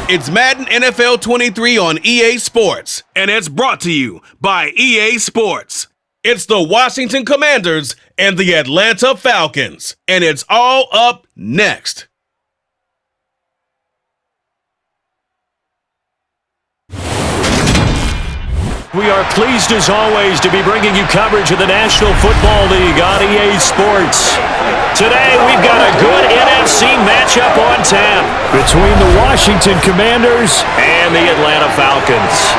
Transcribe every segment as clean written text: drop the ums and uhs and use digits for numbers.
It's Madden NFL 23 on EA Sports, and it's brought to you by EA Sports. It's the Washington Commanders and the Atlanta Falcons, and it's all up next. We are pleased as always to be bringing you coverage of the National Football League on EA Sports. Today we've got a good NFC matchup on tap between the Washington Commanders and the Atlanta Falcons.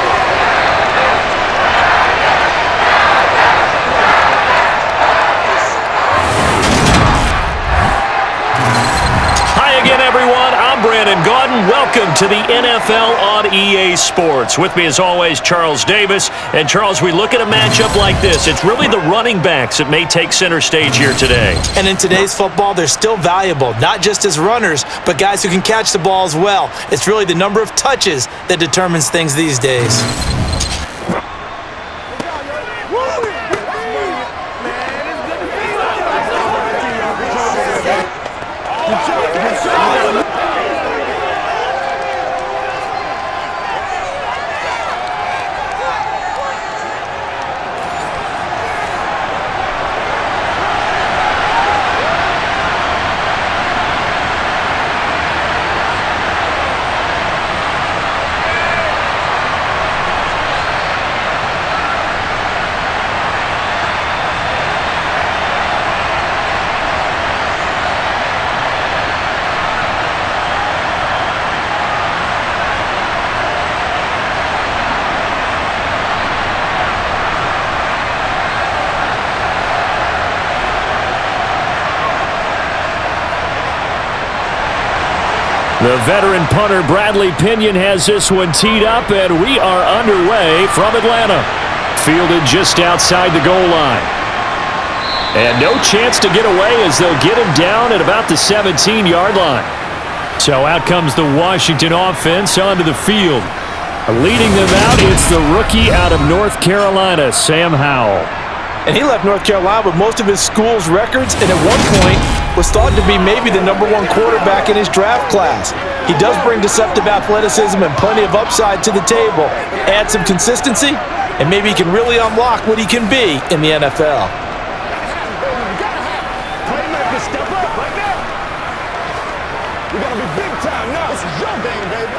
Welcome to the NFL on EA Sports. With me as always, Charles Davis. And Charles, we look at a matchup like this. It's really the running backs that may take center stage here today. And in today's football, they're still valuable, not just as runners, but guys who can catch the ball as well. It's really the number of touches that determines things these days. The veteran punter Bradley Pinion has this one teed up, and we are underway from Atlanta. Fielded just outside the goal line. And no chance to get away as they'll get him down at about the 17-yard line. So out comes the Washington offense onto the field. Leading them out, it's the rookie out of North Carolina, Sam Howell. And he left North Carolina with most of his school's records, and at one point was thought to be maybe the #1 quarterback in his draft class. He does bring deceptive athleticism and plenty of upside to the table. Add some consistency, and maybe he can really unlock what he can be in the NFL. Playmakers, step up right now. We're going to be big time now. This is your game, baby.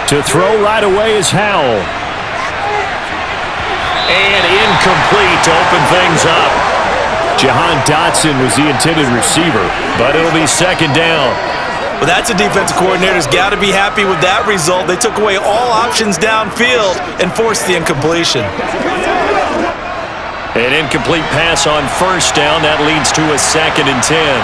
To throw right away is Howell. And incomplete to open things up. Jahan Dotson was the intended receiver, but it'll be second down. Well, that's a defensive coordinator's got to be happy with that result. They took away all options downfield and forced the incompletion. An incomplete pass on first down. That leads to a 2nd and 10.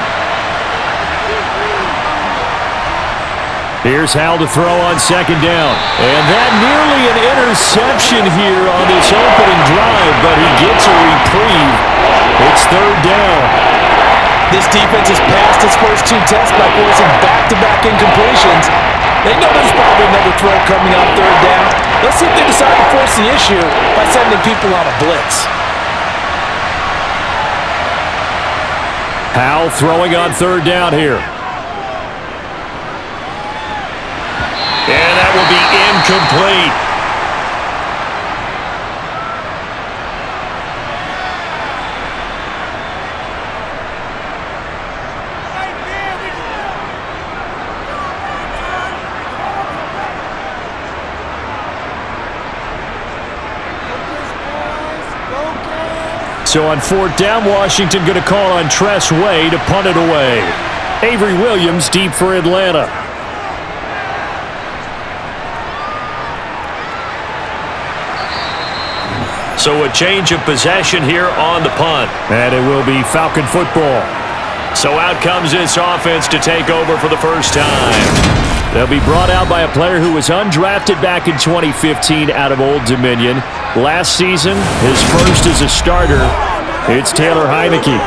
Here's Howell to throw on second down. And that nearly an interception here on this opening drive, but he gets a reprieve. It's third down. This defense has passed its first 2 tests by forcing back-to-back incompletions. They know there's probably another throw coming on third down. Let's see if they decide to force the issue by sending people on a blitz. Howell throwing on third down here. And that will be incomplete. So on fourth down, Washington going to call on Tress Way to punt it away. Avery Williams deep for Atlanta. So a change of possession here on the punt. And it will be Falcon football. So out comes this offense to take over for the first time. They'll be brought out by a player who was undrafted back in 2015 out of Old Dominion. Last season, his first as a starter, it's Taylor Heinicke.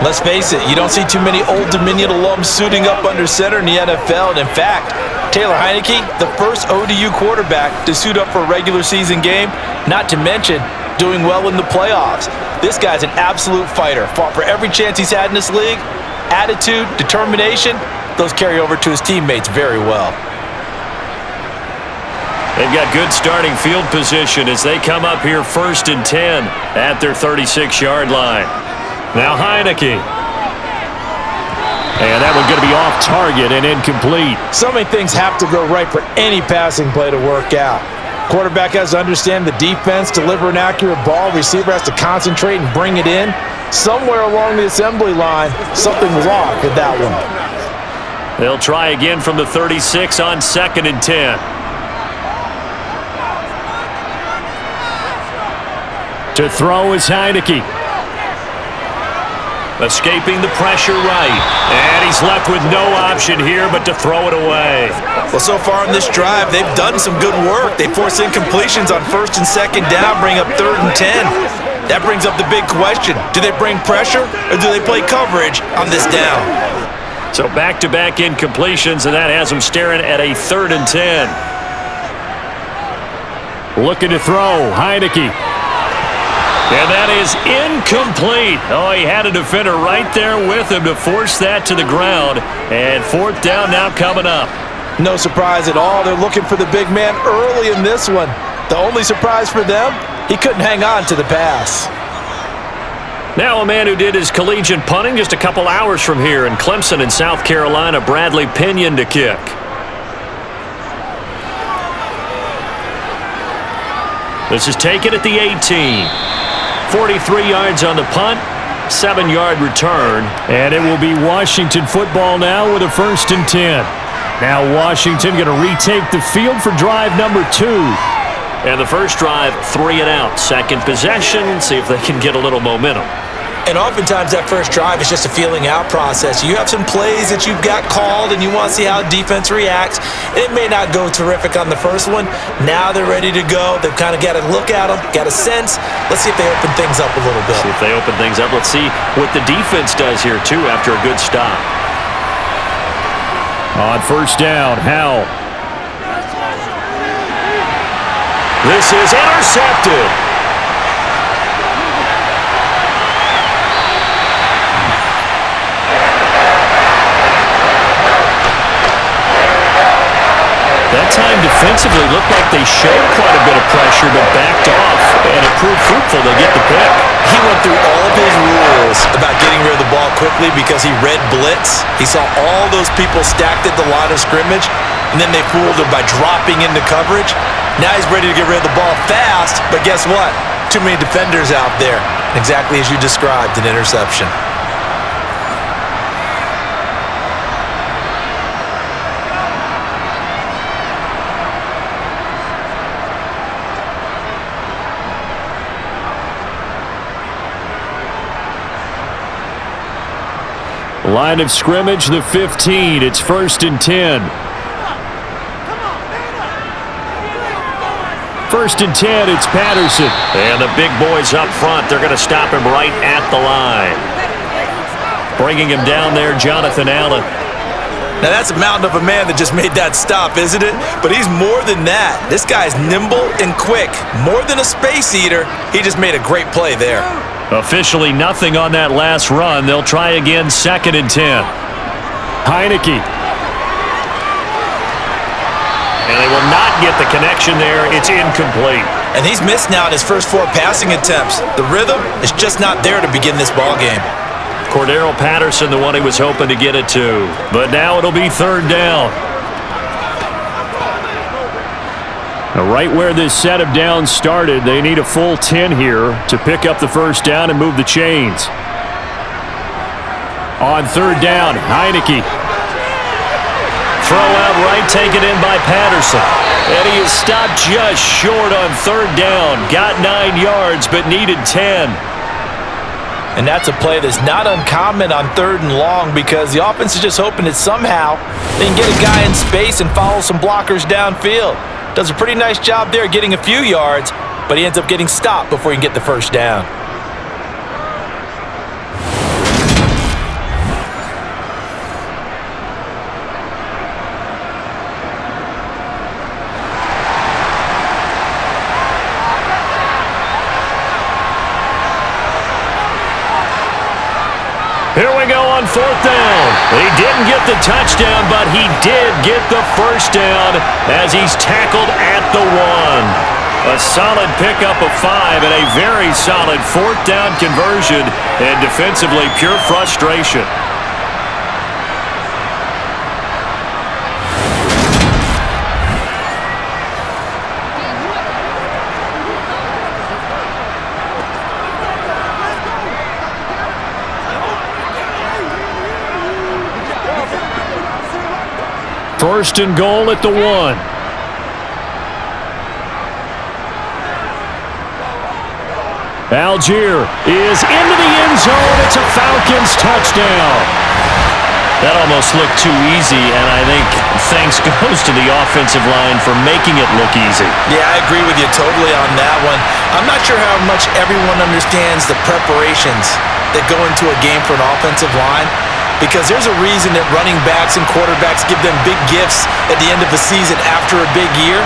Let's face it, you don't see too many Old Dominion alums suiting up under center in the NFL. And in fact, Taylor Heinicke, the first ODU quarterback to suit up for a regular season game, not to mention doing well in the playoffs. This guy's an absolute fighter. Fought for every chance he's had in this league. Attitude, determination, those carry over to his teammates very well. They've got good starting field position as they come up here 1st and 10 at their 36-yard line. Now Heinicke. And that one's going to be off target and incomplete. So many things have to go right for any passing play to work out. Quarterback has to understand the defense, deliver an accurate ball. Receiver has to concentrate and bring it in. Somewhere along the assembly line, something was off with that one. They'll try again from the 36 on 2nd and 10. To throw is Heinicke. Escaping the pressure right. And he's left with no option here but to throw it away. Well, so far in this drive, they've done some good work. They force incompletions on 1st and 2nd down, bring up 3rd and 10. That brings up the big question. Do they bring pressure or do they play coverage on this down? So back-to-back incompletions, and that has them staring at a 3rd and 10. Looking to throw, Heinicke. And that is incomplete. Oh, he had a defender right there with him to force that to the ground. And 4th down now coming up. No surprise at all. They're looking for the big man early in this one. The only surprise for them, he couldn't hang on to the pass. Now a man who did his collegiate punting just a couple hours from here in Clemson in South Carolina, Bradley Pinion to kick. This is taken at the 18. 43 yards on the punt, 7-yard return, and it will be Washington football now with a 1st and 10. Now Washington going to retake the field for drive number 2. And the first drive, 3 and out. Second possession, see if they can get a little momentum. And oftentimes that first drive is just a feeling out process. You have some plays that you've got called and you want to see how defense reacts. It may not go terrific on the first one. Now they're ready to go. They've kind of got to look at them, got a sense. Let's see if they open things up a little bit. See if they open things up. Let's see what the defense does here, too, after a good stop. On 1st down, Howell. This is intercepted. That time defensively looked like they showed quite a bit of pressure but backed off, and it proved fruitful to get the pick. He went through all of his rules about getting rid of the ball quickly because he read blitz. He saw all those people stacked at the line of scrimmage, and then they fooled him by dropping into coverage. Now he's ready to get rid of the ball fast, but guess what? Too many defenders out there. Exactly as you described, an interception. Line of scrimmage, the 15. It's 1st and 10. 1st and 10, it's Patterson. And the big boys up front, they're going to stop him right at the line. Bringing him down there, Jonathan Allen. Now that's a mountain of a man that just made that stop, isn't it? But he's more than that. This guy's nimble and quick. More than a space eater, he just made a great play there. Officially nothing on that last run. They'll try again 2nd and 10. Heinicke. And they will not get the connection there. It's incomplete. And he's missed now in his first 4 passing attempts. The rhythm is just not there to begin this ball game. Cordero Patterson, the one he was hoping to get it to. But now it'll be 3rd down. Now, right where this set of downs started, they need a full 10 here to pick up the 1st down and move the chains. On 3rd down, Heinicke. Throw out right, taken in by Patterson. And he is stopped just short on 3rd down. Got 9 yards, but needed 10. And that's a play that's not uncommon on 3rd and long because the offense is just hoping that somehow they can get a guy in space and follow some blockers downfield. Does a pretty nice job there getting a few yards, but he ends up getting stopped before he can get the 1st down. down. He didn't get the touchdown, but he did get the first down as he's tackled at the 1. A solid pickup of 5 and a very solid 4th down conversion, and defensively pure frustration. First and goal at the 1. Algier is into the end zone. It's a Falcons touchdown. That almost looked too easy, and I think thanks goes to the offensive line for making it look easy. Yeah, I agree with you totally on that one. I'm not sure how much everyone understands the preparations that go into a game for an offensive line, because there's a reason that running backs and quarterbacks give them big gifts at the end of the season after a big year.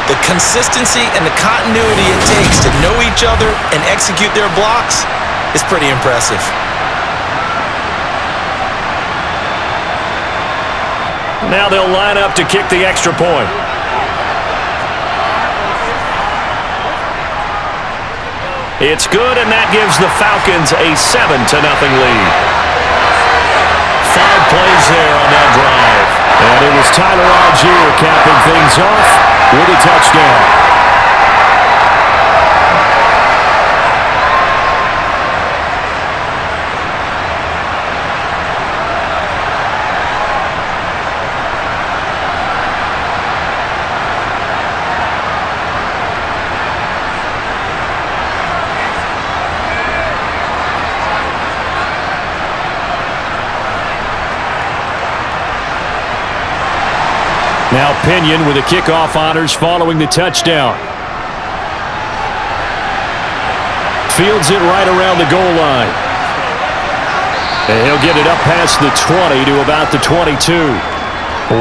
The consistency and the continuity it takes to know each other and execute their blocks is pretty impressive. Now they'll line up to kick the extra point. It's good, and that gives the Falcons a 7-0 lead. 5 plays there on that drive. And it was Tyler Algier capping things off with a touchdown. Now Pinion with the kickoff honors following the touchdown. Fields it right around the goal line. And he'll get it up past the 20 to about the 22.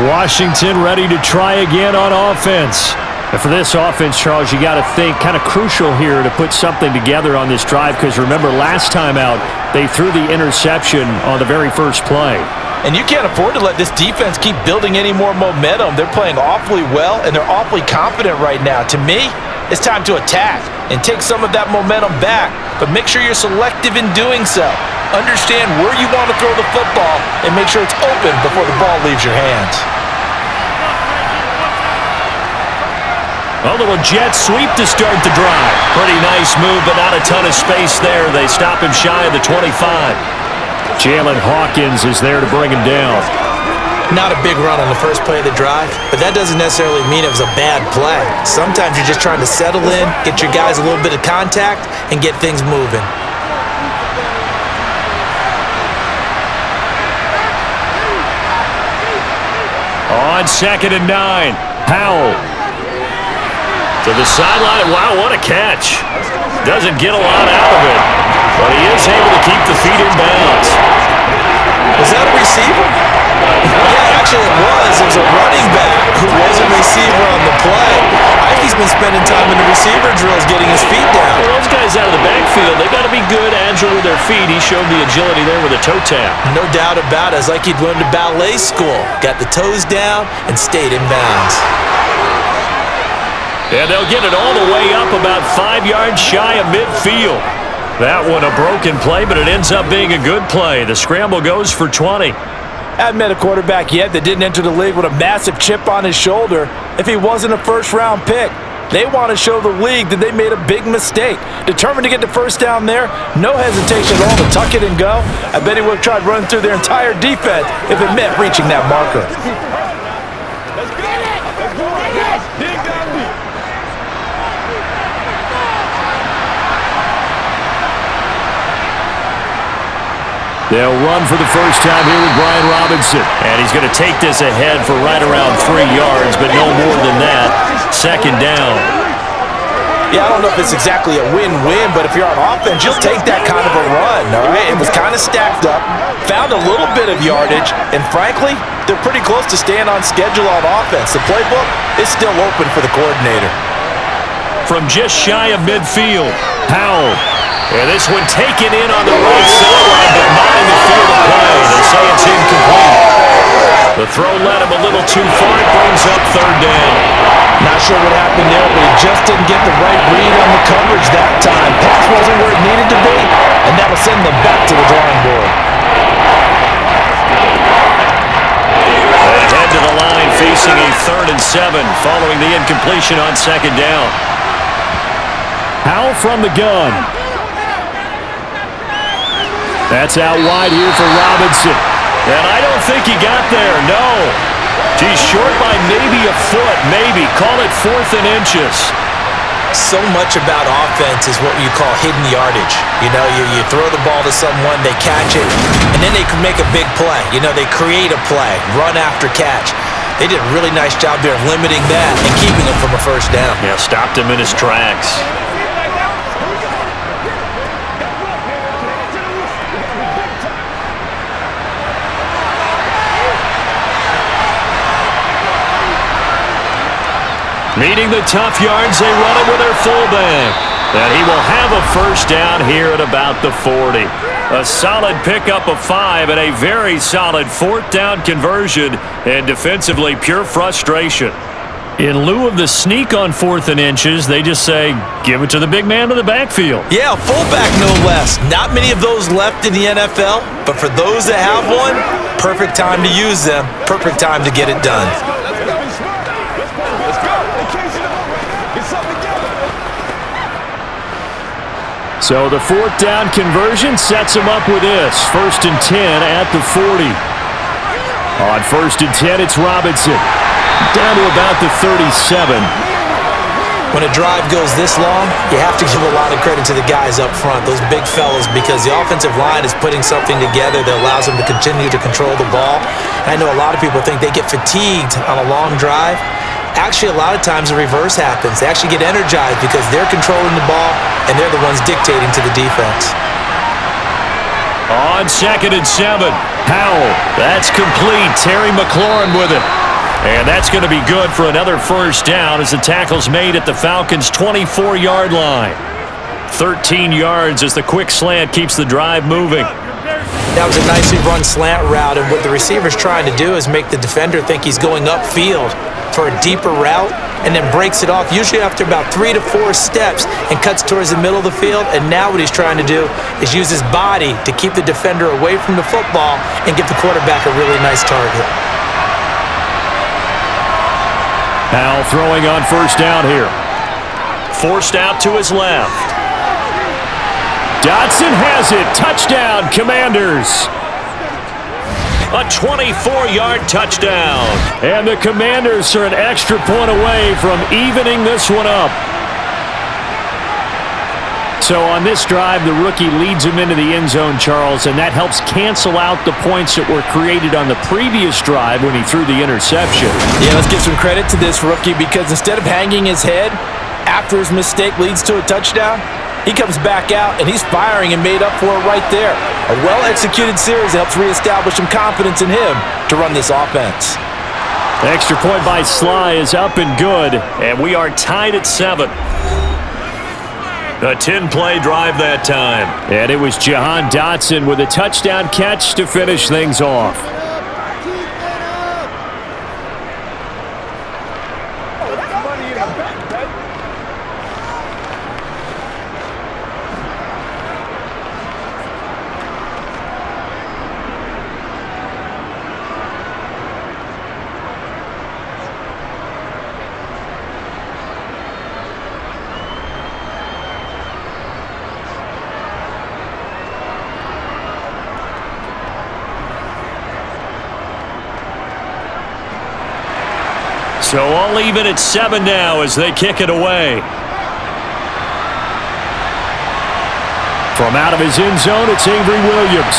Washington ready to try again on offense. And for this offense, Charles, you got to think kind of crucial here to put something together on this drive, because remember last time out they threw the interception on the very first play. And you can't afford to let this defense keep building any more momentum. They're playing awfully well, and they're awfully confident right now. To me, it's time to attack and take some of that momentum back, but make sure you're selective in doing so. Understand where you want to throw the football and make sure it's open before the ball leaves your hands. A little jet sweep to start the drive. Pretty nice move, but not a ton of space there. They stop him shy of the 25. Jalen Hawkins is there to bring him down. Not a big run on the first play of the drive, but that doesn't necessarily mean it was a bad play. Sometimes you're just trying to settle in, get your guys a little bit of contact, and get things moving. On 2nd and 9, Powell to the sideline. Wow, what a catch. Doesn't get a lot out of it, but he is able to keep the feet in bounds. Was that a receiver? Yeah, actually it was. It was a running back who was a receiver on the play. He's been spending time in the receiver drills getting his feet down. Well, those guys out of the backfield, they got to be good, agile with their feet. He showed the agility there with a toe tap. No doubt about it. It's like he'd learned to ballet school. Got the toes down and stayed in bounds. And they'll get it all the way up about 5 yards shy of midfield. That one a broken play, but it ends up being a good play. The scramble goes for 20. Haven't met a quarterback yet that didn't enter the league with a massive chip on his shoulder if he wasn't a first-round pick. They want to show the league that they made a big mistake. Determined to get the first down there, no hesitation at all to tuck it and go. I bet he would have tried running through their entire defense if it meant reaching that marker. They'll run for the first time here with Brian Robinson. And he's going to take this ahead for right around 3 yards, but no more than that. 2nd down. Yeah, I don't know if it's exactly a win-win, but if you're on offense, you'll take that kind of a run, all right? It was kind of stacked up, found a little bit of yardage, and frankly, they're pretty close to staying on schedule on offense. The playbook is still open for the coordinator. From just shy of midfield, Powell And this one taken in on the right sideline, but not in the field of play. They say it's incomplete. The throw led him a little too far. It brings up third down. Not sure what happened there, but he just didn't get the right read on the coverage that time. Pass wasn't where it needed to be, and that'll send them back to the drawing board. They head to the line facing a 3rd and 7 following the incompletion on 2nd down. Howell from the gun. That's out wide here for Robinson. And I don't think he got there, no. He's short by maybe a foot, maybe. Call it 4th and inches. So much about offense is what you call hidden yardage. You know, you throw the ball to someone, they catch it, and then they can make a big play. You know, they create a play, run after catch. They did a really nice job there of limiting that and keeping him from a first down. Yeah, stopped him in his tracks. Meeting the tough yards, they run it with their fullback. And he will have a first down here at about the 40. A solid pickup of 5 and a very solid 4th down conversion. And defensively, pure frustration. In lieu of the sneak on 4th and inches, they just say, give it to the big man in the backfield. Yeah, fullback no less. Not many of those left in the NFL, but for those that have one, perfect time to use them, perfect time to get it done. So the 4th down conversion sets him up with this. 1st and 10 at the 40. On 1st and 10, it's Robinson. Down to about the 37. When a drive goes this long, you have to give a lot of credit to the guys up front, those big fellas, because the offensive line is putting something together that allows them to continue to control the ball. I know a lot of people think they get fatigued on a long drive. Actually, a lot of times the reverse happens. They actually get energized because they're controlling the ball and they're the ones dictating to the defense. On 2nd and 7, Howell. That's complete. Terry McLaurin with it. And that's going to be good for another first down as the tackle's made at the Falcons' 24-yard line. 13 yards as the quick slant keeps the drive moving. That was a nicely run slant route, and what the receiver's trying to do is make the defender think he's going upfield for a deeper route and then breaks it off, usually after about 3 to 4 steps, and cuts towards the middle of the field. And now what he's trying to do is use his body to keep the defender away from the football and give the quarterback a really nice target. Howell throwing on first down here. Forced out to his left. Dotson has it. Touchdown, Commanders. A 24-yard touchdown. And the Commanders are an extra point away from evening this one up. So on this drive, the rookie leads him into the end zone, Charles, and that helps cancel out the points that were created on the previous drive when he threw the interception. Yeah, let's give some credit to this rookie, because instead of hanging his head after his mistake leads to a touchdown, he comes back out and he's firing and made up for it right there. A well-executed series helps reestablish some confidence in him to run this offense. The extra point by Sly is up and good, and we are tied at 7. A 10-play drive that time. And it was Jahan Dotson with a touchdown catch to finish things off. So all even at 7 now as they kick it away. From out of his end zone, it's Avery Williams.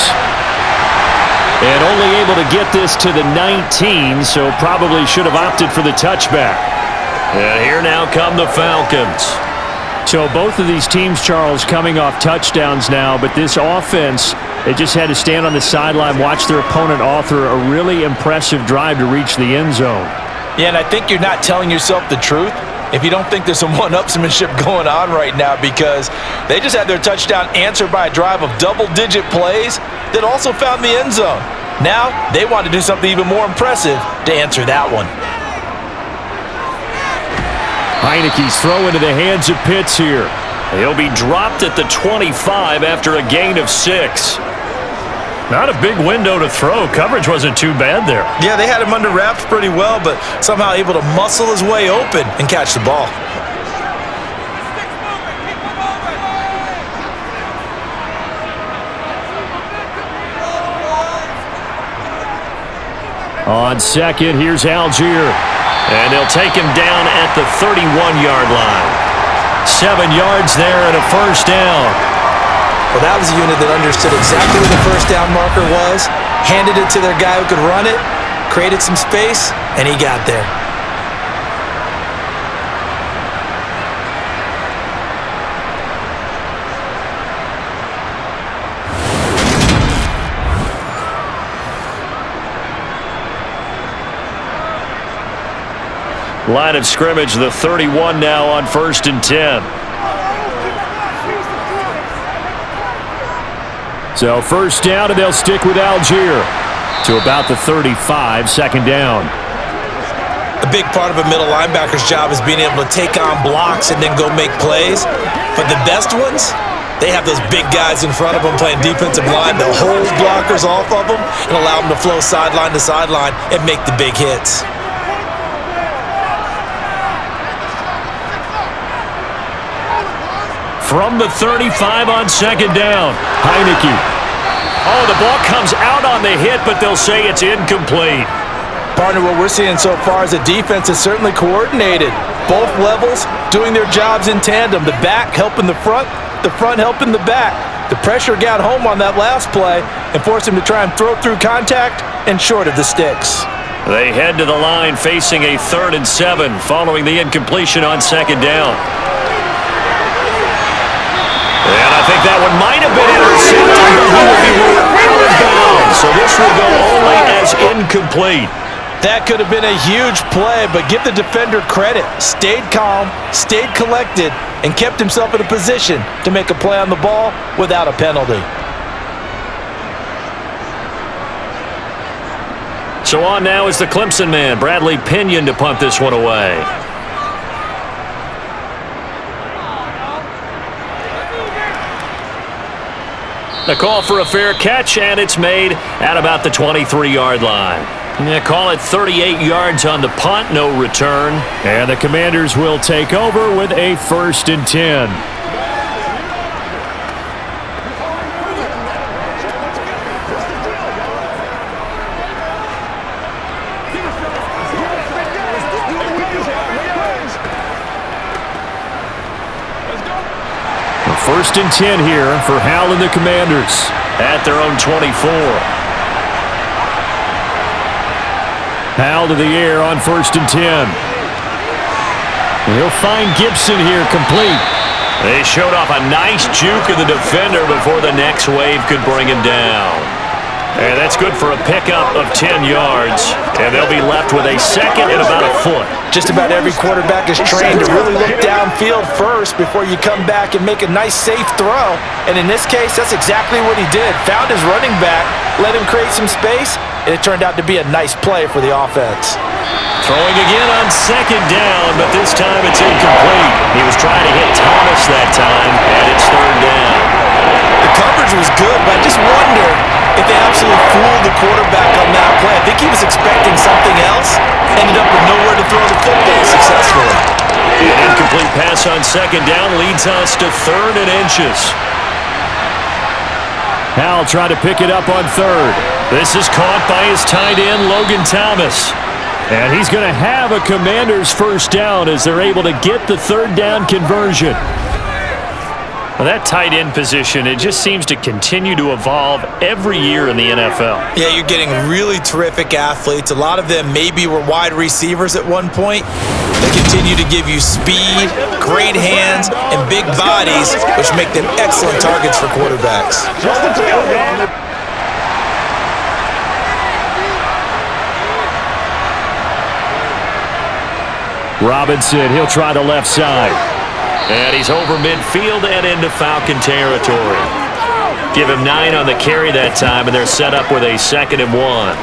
And only able to get this to the 19, so probably should have opted for the touchback. And here now come the Falcons. So both of these teams, Charles, coming off touchdowns now, but this offense, they just had to stand on the sideline, watch their opponent author a really impressive drive to reach the end zone. Yeah, and I think you're not telling yourself the truth if you don't think there's some one-upsmanship going on right now, because they just had their touchdown answered by a drive of double-digit plays that also found the end zone. Now they want to do something even more impressive to answer that one. Heinicke's throw into the hands of Pitts here. He'll be dropped at the 25 after a gain of 6. Not a big window to throw. Coverage wasn't too bad there. Yeah, they had him under wraps pretty well, but somehow able to muscle his way open and catch the ball. On second, here's Algier. And they'll take him down at the 31-yard line. 7 yards there and a first down. Well, that was a unit that understood exactly where the first down marker was, handed it to their guy who could run it, created some space, and he got there. Line of scrimmage, the 31 now on 1st and 10. So first down, and they'll stick with Algier to about the 35, second down. A big part of a middle linebacker's job is being able to take on blocks and then go make plays. But the best ones, they have those big guys in front of them playing defensive line. They'll hold blockers off of them and allow them to flow sideline to sideline and make the big hits. From the 35 on second down, Heinicke. Oh, the ball comes out on the hit, but they'll say it's incomplete. Partner, what we're seeing so far is the defense is certainly coordinated. Both levels doing their jobs in tandem. The back helping the front helping the back. The pressure got home on that last play and forced him to try and throw through contact and short of the sticks. They head to the line facing a 3rd and 7 following the incompletion on second down. And I think that one might have been intercepted, but he will be ruled out of bounds. So this will go only as incomplete. That could have been a huge play, but give the defender credit. Stayed calm, stayed collected, and kept himself in a position to make a play on the ball without a penalty. So on now is the Clemson man, Bradley Pinion, to punt this one away. The call for a fair catch, and it's made at about the 23-yard line. Call it 38 yards on the punt, no return. And the Commanders will take over with a 1st and 10. First and 10 here for Hal and the Commanders at their own 24. Hal to the air on 1st and 10. He'll find Gibson here complete. They showed off a nice juke of the defender before the next wave could bring him down. And that's good for a pickup of 10 yards. And they'll be left with a second and about a foot. Just about every quarterback is trained to really look downfield first before you come back and make a nice, safe throw. And in this case, that's exactly what he did. Found his running back, let him create some space, and it turned out to be a nice play for the offense. Throwing again on second down, but this time it's incomplete. He was trying to hit Thomas that time, and it's 3rd down. The coverage was good, but I just wonder if they absolutely fooled the quarterback on that play. I think he was expecting something else, ended up with nowhere to throw the football successfully. An incomplete pass on second down leads us to 3rd and inches. Hal tried to pick it up on 3rd. This is caught by his tight end, Logan Thomas. And he's going to have a Commander's first down as they're able to get the 3rd down conversion. Well, that tight end position, it just seems to continue to evolve every year in the NFL. Yeah, you're getting really terrific athletes. A lot of them maybe were wide receivers at one point. They continue to give you speed, great hands, and big bodies, which make them excellent targets for quarterbacks. Robinson, he'll try the left side. And he's over midfield and into Falcon territory. Give him 9 on the carry that time, and they're set up with a 2nd and 1.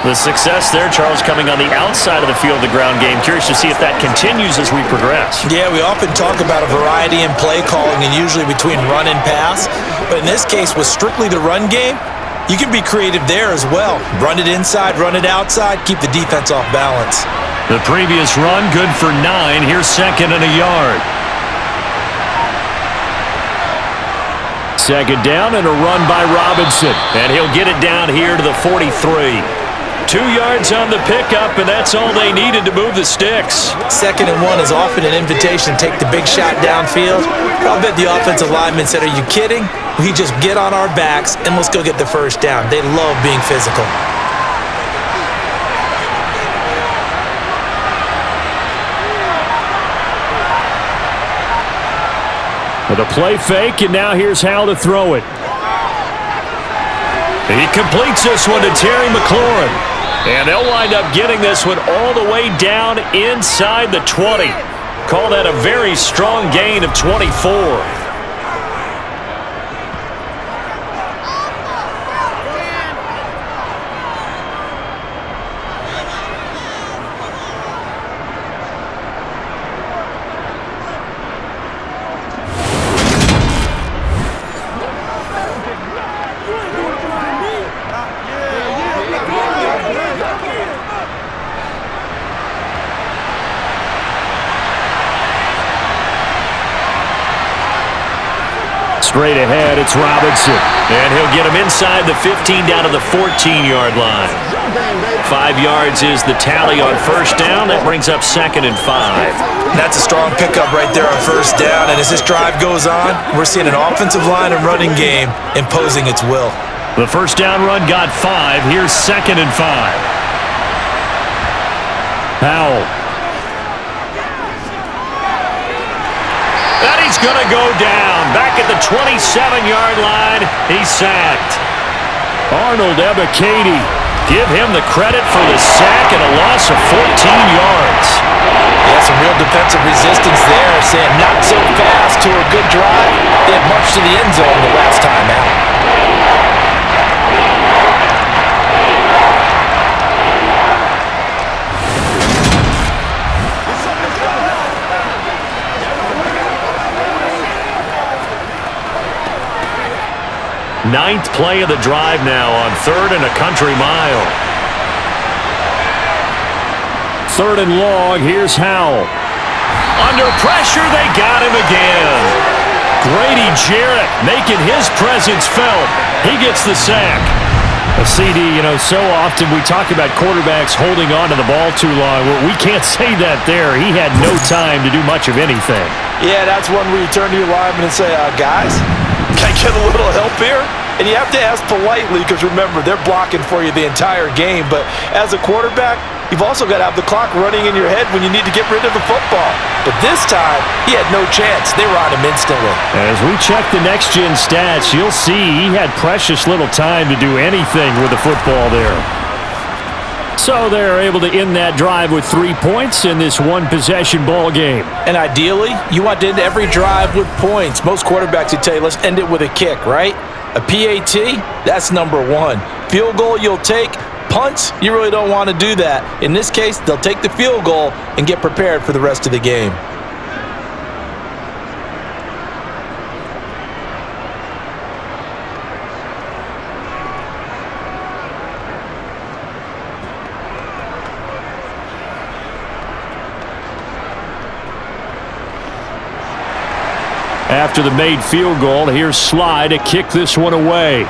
The success there, Charles, coming on the outside of the field, the ground game. Curious to see if that continues as we progress. Yeah, we often talk about a variety in play calling and usually between run and pass. But in this case, with strictly the run game, you can be creative there as well. Run it inside, run it outside, keep the defense off balance. The previous run, good for 9. Here's 2nd and a yard. 2nd down and a run by Robinson. And he'll get it down here to the 43. 2 yards on the pickup, and that's all they needed to move the sticks. 2nd and 1 is often an invitation to take the big shot downfield. I'll bet the offensive lineman said, "Are you kidding? We just get on our backs and let's go get the first down." They love being physical. With a play fake, and now here's Hal to throw it. He completes this one to Terry McLaurin. And they'll wind up getting this one all the way down inside the 20. Call that a very strong gain of 24. Straight ahead, it's Robinson. And he'll get him inside the 15 down to the 14-yard line. 5 yards is the tally on first down. That brings up 2nd and 5. That's a strong pickup right there on first down. And as this drive goes on, we're seeing an offensive line and running game imposing its will. The first down run got 5. Here's 2nd and 5. Powell. And he's going to go down. Back at the 27-yard line, he's sacked. Arnold Ebiketie. Give him the credit for the sack and a loss of 14 yards. Yeah, some real defensive resistance there, saying not so fast to a good drive. They had much to the end zone the last time out. Ninth play of the drive now on 3rd and a country mile. 3rd and long, here's Howell. Under pressure, they got him again. Grady Jarrett making his presence felt. He gets the sack. CD, so often we talk about quarterbacks holding on to the ball too long. Well, we can't say that there. He had no time to do much of anything. Yeah, that's one where you turn to your lineman and say, guys, can I get a little help here? And you have to ask politely because, remember, they're blocking for you the entire game. But as a quarterback, you've also got to have the clock running in your head when you need to get rid of the football. But this time, he had no chance. They were on him instantly. As we check the next-gen stats, you'll see he had precious little time to do anything with the football there. So they're able to end that drive with 3 points in this one-possession ball game. And ideally, you want to end every drive with points. Most quarterbacks would tell you, let's end it with a kick, right? A PAT, that's number 1. Field goal, you'll take. Punts, you really don't want to do that. In this case, they'll take the field goal and get prepared for the rest of the game. After the made field goal, here's Sly to kick this one away.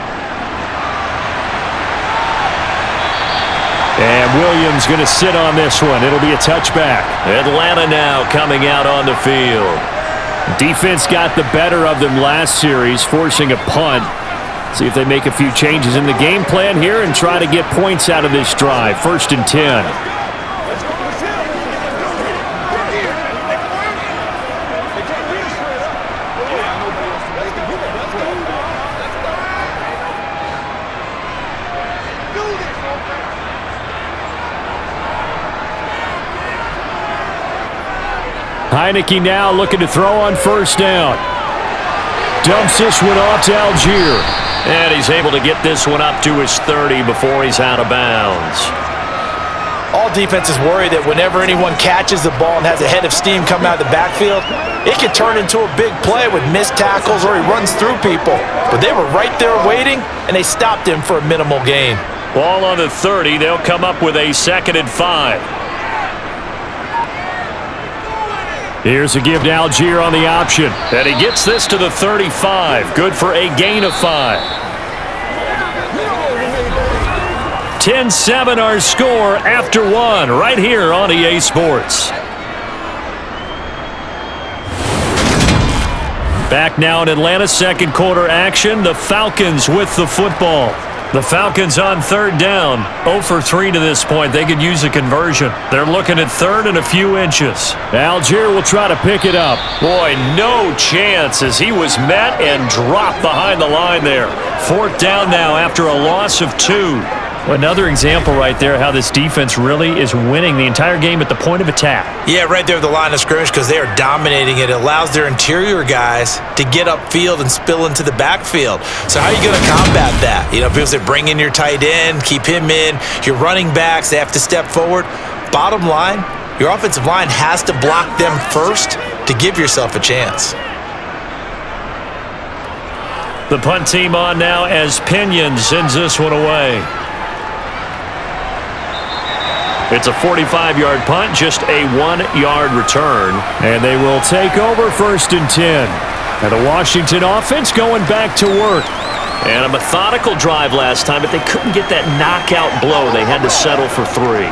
And Williams going to sit on this one. It'll be a touchback. Atlanta now coming out on the field. Defense got the better of them last series, forcing a punt. See if they make a few changes in the game plan here and try to get points out of this drive. 1st and 10. Heinicke now looking to throw on first down. Dumps this one off to Algier. And he's able to get this one up to his 30 before he's out of bounds. All defenses worry that whenever anyone catches the ball and has a head of steam coming out of the backfield, it can turn into a big play with missed tackles or he runs through people. But they were right there waiting, and they stopped him for a minimal gain. Ball on the 30. They'll come up with a 2nd and 5. Here's a give to Algier on the option. And he gets this to the 35. Good for a gain of 5. 10-7 our score after 1 right here on EA Sports. Back now in Atlanta, 2nd quarter action. The Falcons with the football. The Falcons on 3rd down. 0 for 3 to this point. They could use a conversion. They're looking at 3rd and a few inches. Algier will try to pick it up. Boy, no chance as he was met and dropped behind the line there. 4th down now after a loss of 2. Another example right there how this defense really is winning the entire game at the point of attack. Yeah, right there at the line of scrimmage because they are dominating it. It allows their interior guys to get upfield and spill into the backfield. So how are you going to combat that? You know, people say bring in your tight end, keep him in. Your running backs, they have to step forward. Bottom line, your offensive line has to block them first to give yourself a chance. The punt team on now as Pinion sends this one away. It's a 45-yard punt, just a 1-yard return. And they will take over 1st and 10. And the Washington offense going back to work. And a methodical drive last time, but they couldn't get that knockout blow. They had to settle for 3.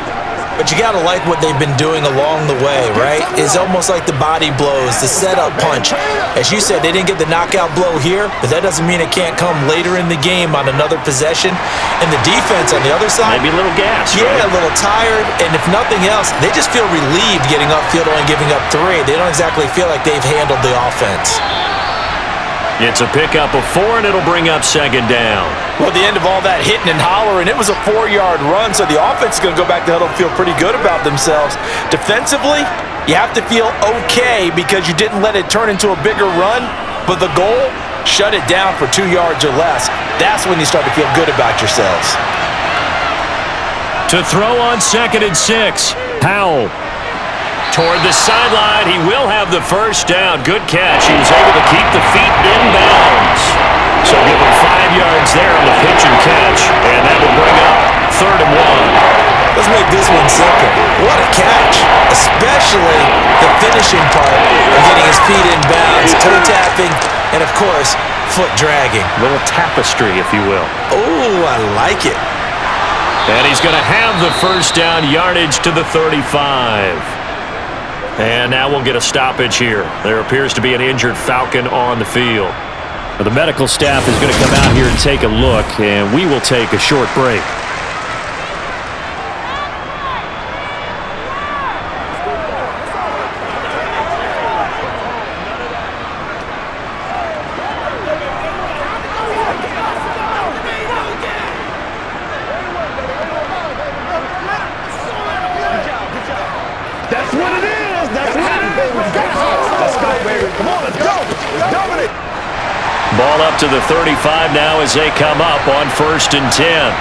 But you got to like what they've been doing along the way, right? It's almost like the body blows, the setup punch. As you said, they didn't get the knockout blow here, but that doesn't mean it can't come later in the game on another possession. And the defense on the other side, maybe a little gas, yeah, right? A little tired. And if nothing else, they just feel relieved getting upfield and giving up 3. They don't exactly feel like they've handled the offense. It's a pickup of 4, and it'll bring up 2nd down. Well, at the end of all that hitting and hollering, it was a 4-yard run, so the offense is going to go back to huddle and feel pretty good about themselves. Defensively, you have to feel okay because you didn't let it turn into a bigger run, but the goal, shut it down for 2 yards or less. That's when you start to feel good about yourselves. To throw on 2nd and 6, Howell. Toward the sideline, he will have the first down. Good catch. He was able to keep the feet in bounds. So give him 5 yards there on the pitch and catch, and that will bring up 3rd and 1. Let's make this one simple. What a catch, especially the finishing part of getting his feet in bounds, toe tapping, and of course, foot dragging. A little tapestry, if you will. Oh, I like it. And he's going to have the first down, yardage to the 35. And now we'll get a stoppage here. There appears to be an injured Falcon on the field. The medical staff is going to come out here and take a look, and we will take a short break. That's what it is. That's what it is. Let's go, baby. Come on, let's go. Let's dominate. Ball up to the 35 now as they come up on 1st and 10.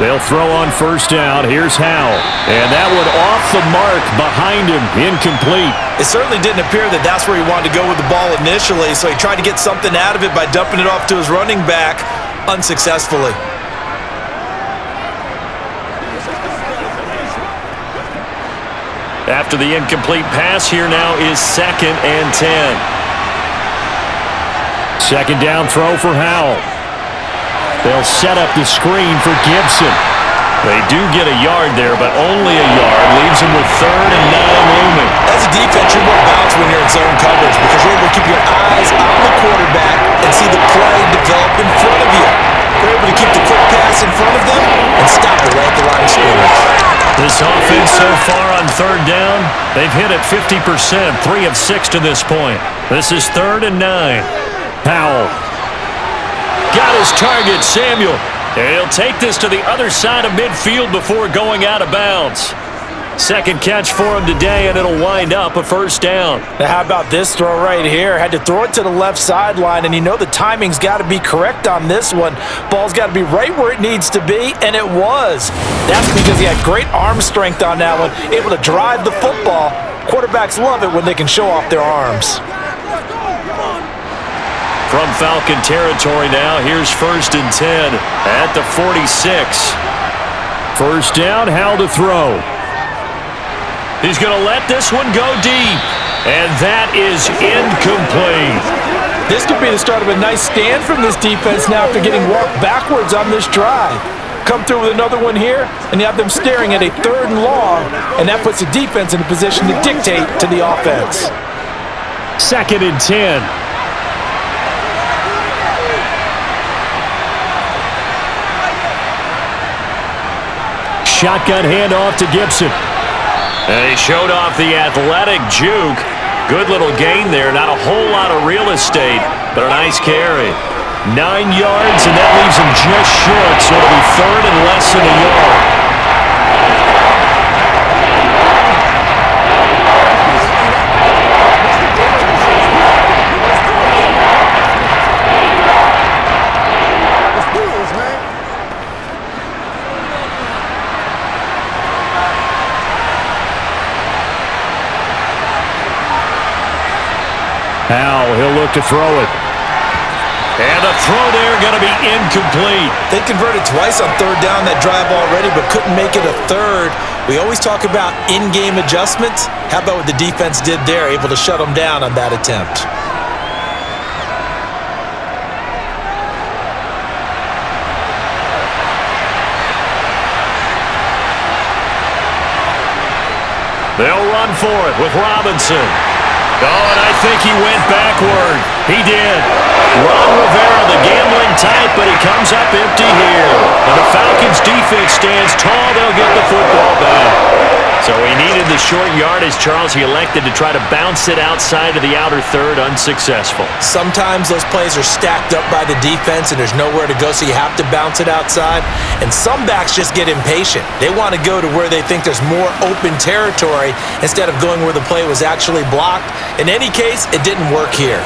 They'll throw on first down. Here's Howell. And that one off the mark behind him. Incomplete. It certainly didn't appear that that's where he wanted to go with the ball initially, so he tried to get something out of it by dumping it off to his running back unsuccessfully. After the incomplete pass, here now is 2nd and 10. 2nd down throw for Howell. They'll set up the screen for Gibson. They do get a yard there, but only a yard. Leaves them with 3rd and 9 looming. As a defense, you're more balanced when you're in zone coverage because you're able to keep your eyes on the quarterback and see the play develop in front of you. You're able to keep the quick pass in front of them and stop it right at the line of scrimmage. This offense so far on 3rd down, they've hit it 50%, 3 of 6 to this point. This is 3rd and 9. Howell got his target, Samuel. And he'll take this to the other side of midfield before going out of bounds. Second catch for him today, and it'll wind up a first down. Now how about this throw right here? Had to throw it to the left sideline, and you know the timing's got to be correct on this one. Ball's got to be right where it needs to be, and it was. That's because he had great arm strength on that one, able to drive the football. Quarterbacks love it when they can show off their arms. From Falcon territory now, here's 1st and 10 at the 46. First down, how to throw. He's going to let this one go deep, and that is incomplete. This could be the start of a nice stand from this defense now after getting walked backwards on this drive. Come through with another one here, and you have them staring at a 3rd and long, and that puts the defense in a position to dictate to the offense. 2nd and 10. Shotgun handoff to Gibson. And he showed off the athletic juke. Good little gain there. Not a whole lot of real estate, but a nice carry. 9 yards, and that leaves him just short, so it'll be 3rd and less than a yard. Now he'll look to throw it. And the throw there going to be incomplete. They converted twice on 3rd down that drive already, but couldn't make it a 3rd. We always talk about in-game adjustments. How about what the defense did there, able to shut them down on that attempt? They'll run for it with Robinson. Oh, and I think he went backward. He did. Ron Rivera, the gambling type, but he comes up empty here. And the Falcons defense stands tall. They'll get the football back. So he needed the short yardage, Charles. He elected to try to bounce it outside of the outer third, unsuccessful. Sometimes those plays are stacked up by the defense and there's nowhere to go, so you have to bounce it outside. And some backs just get impatient. They want to go to where they think there's more open territory instead of going where the play was actually blocked. In any case, it didn't work here.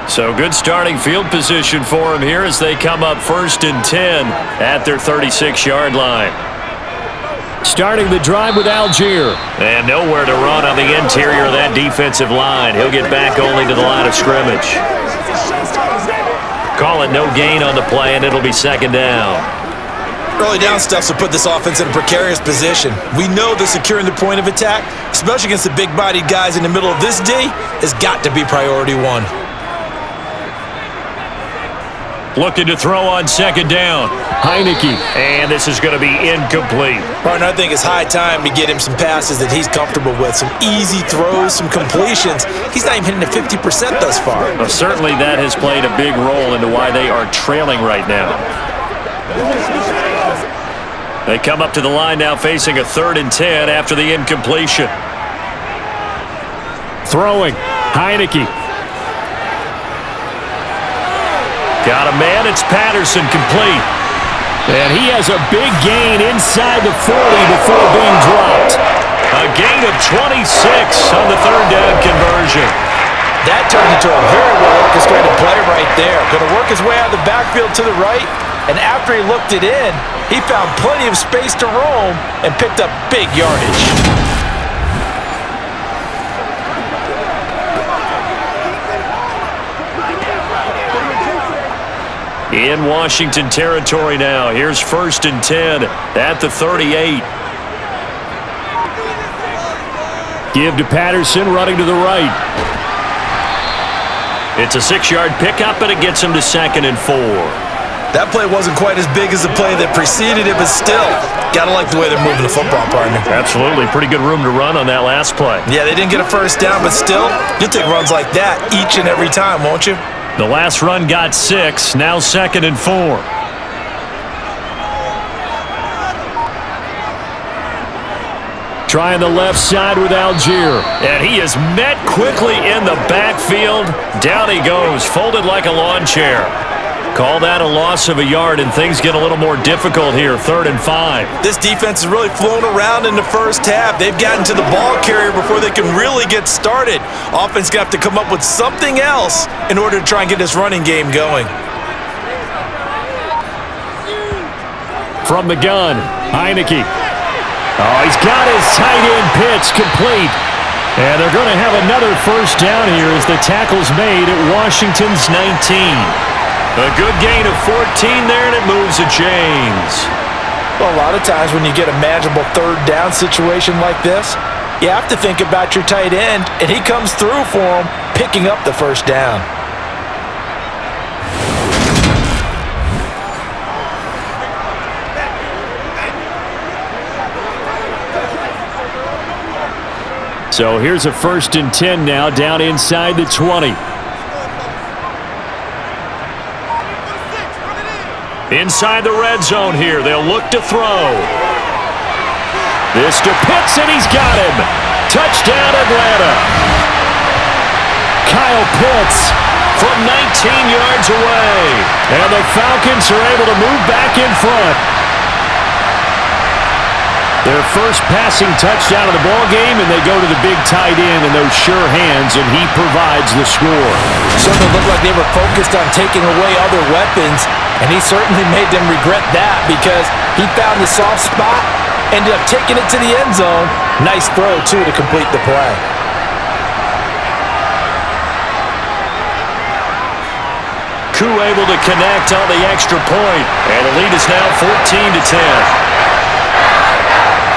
So good starting field position for him here as they come up 1st and 10 at their 36-yard line. Starting the drive with Algier. And nowhere to run on the interior of that defensive line. He'll get back only to the line of scrimmage. Call it no gain on the play, and it'll be 2nd down. Early down stuff will put this offense in a precarious position. We know that securing the point of attack, especially against the big-bodied guys in the middle of this D, has got to be priority one. Looking to throw on 2nd down. Heinicke. And this is going to be incomplete. Partner, I think it's high time to get him some passes that he's comfortable with. Some easy throws, some completions. He's not even hitting the 50% thus far. Well, certainly that has played a big role into why they are trailing right now. They come up to the line now facing a 3rd and 10 after the incompletion. Throwing. Heinicke. Got a man, it's Patterson, complete. And he has a big gain inside the 40 before being dropped. A gain of 26 on the 3rd down conversion. That turned into a very well-orchestrated play right there. Going to work his way out of the backfield to the right, and after he looked it in, he found plenty of space to roam and picked up big yardage. In Washington territory now. Here's 1st and 10 at the 38. Give to Patterson, running to the right. It's a 6-yard pickup, and it gets him to 2nd and 4. That play wasn't quite as big as the play that preceded it, but still, gotta like the way they're moving the football, partner. Absolutely. Pretty good room to run on that last play. Yeah, they didn't get a 1st down, but still, you'll take runs like that each and every time, won't you? The last run got 6, now 2nd and 4. Trying the left side with Algier. And he is met quickly in the backfield. Down he goes, folded like a lawn chair. Call that a loss of a yard, and things get a little more difficult here, 3rd and 5. This defense has really flown around in the first half. They've gotten to the ball carrier before they can really get started. Offense going to have to come up with something else in order to try and get this running game going. From the gun, Heinicke. Oh, he's got his tight end pitch complete. And they're going to have another first down here as the tackle's made at Washington's 19. A good gain of 14 there, and it moves the chains. Well, a lot of times when you get a manageable 3rd down situation like this, you have to think about your tight end, and he comes through for him, picking up the first down. So here's a 1st and 10 now, down inside the 20. Inside the red zone here, they'll look to throw. This to Pitts, and he's got him. Touchdown, Atlanta. Kyle Pitts from 19 yards away. And the Falcons are able to move back in front. Their first passing touchdown of the ball game, and they go to the big tight end in those sure hands, and he provides the score. Certainly looked like they were focused on taking away other weapons, and he certainly made them regret that because he found the soft spot, ended up taking it to the end zone. Nice throw, too, to complete the play. Koo able to connect on the extra point, and the lead is now 14-10.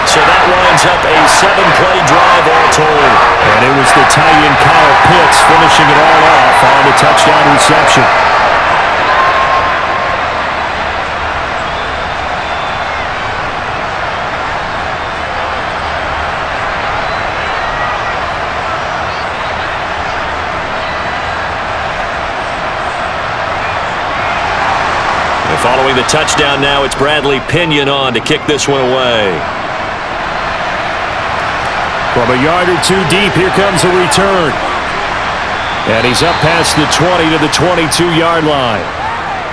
So that winds up a 7-play drive all told. And it was the tight end Kyle Pitts finishing it all off on the touchdown reception. And following the touchdown now, it's Bradley Pinion on to kick this one away. From a yard or 2 deep, here comes a return. And he's up past the 20 to the 22-yard line.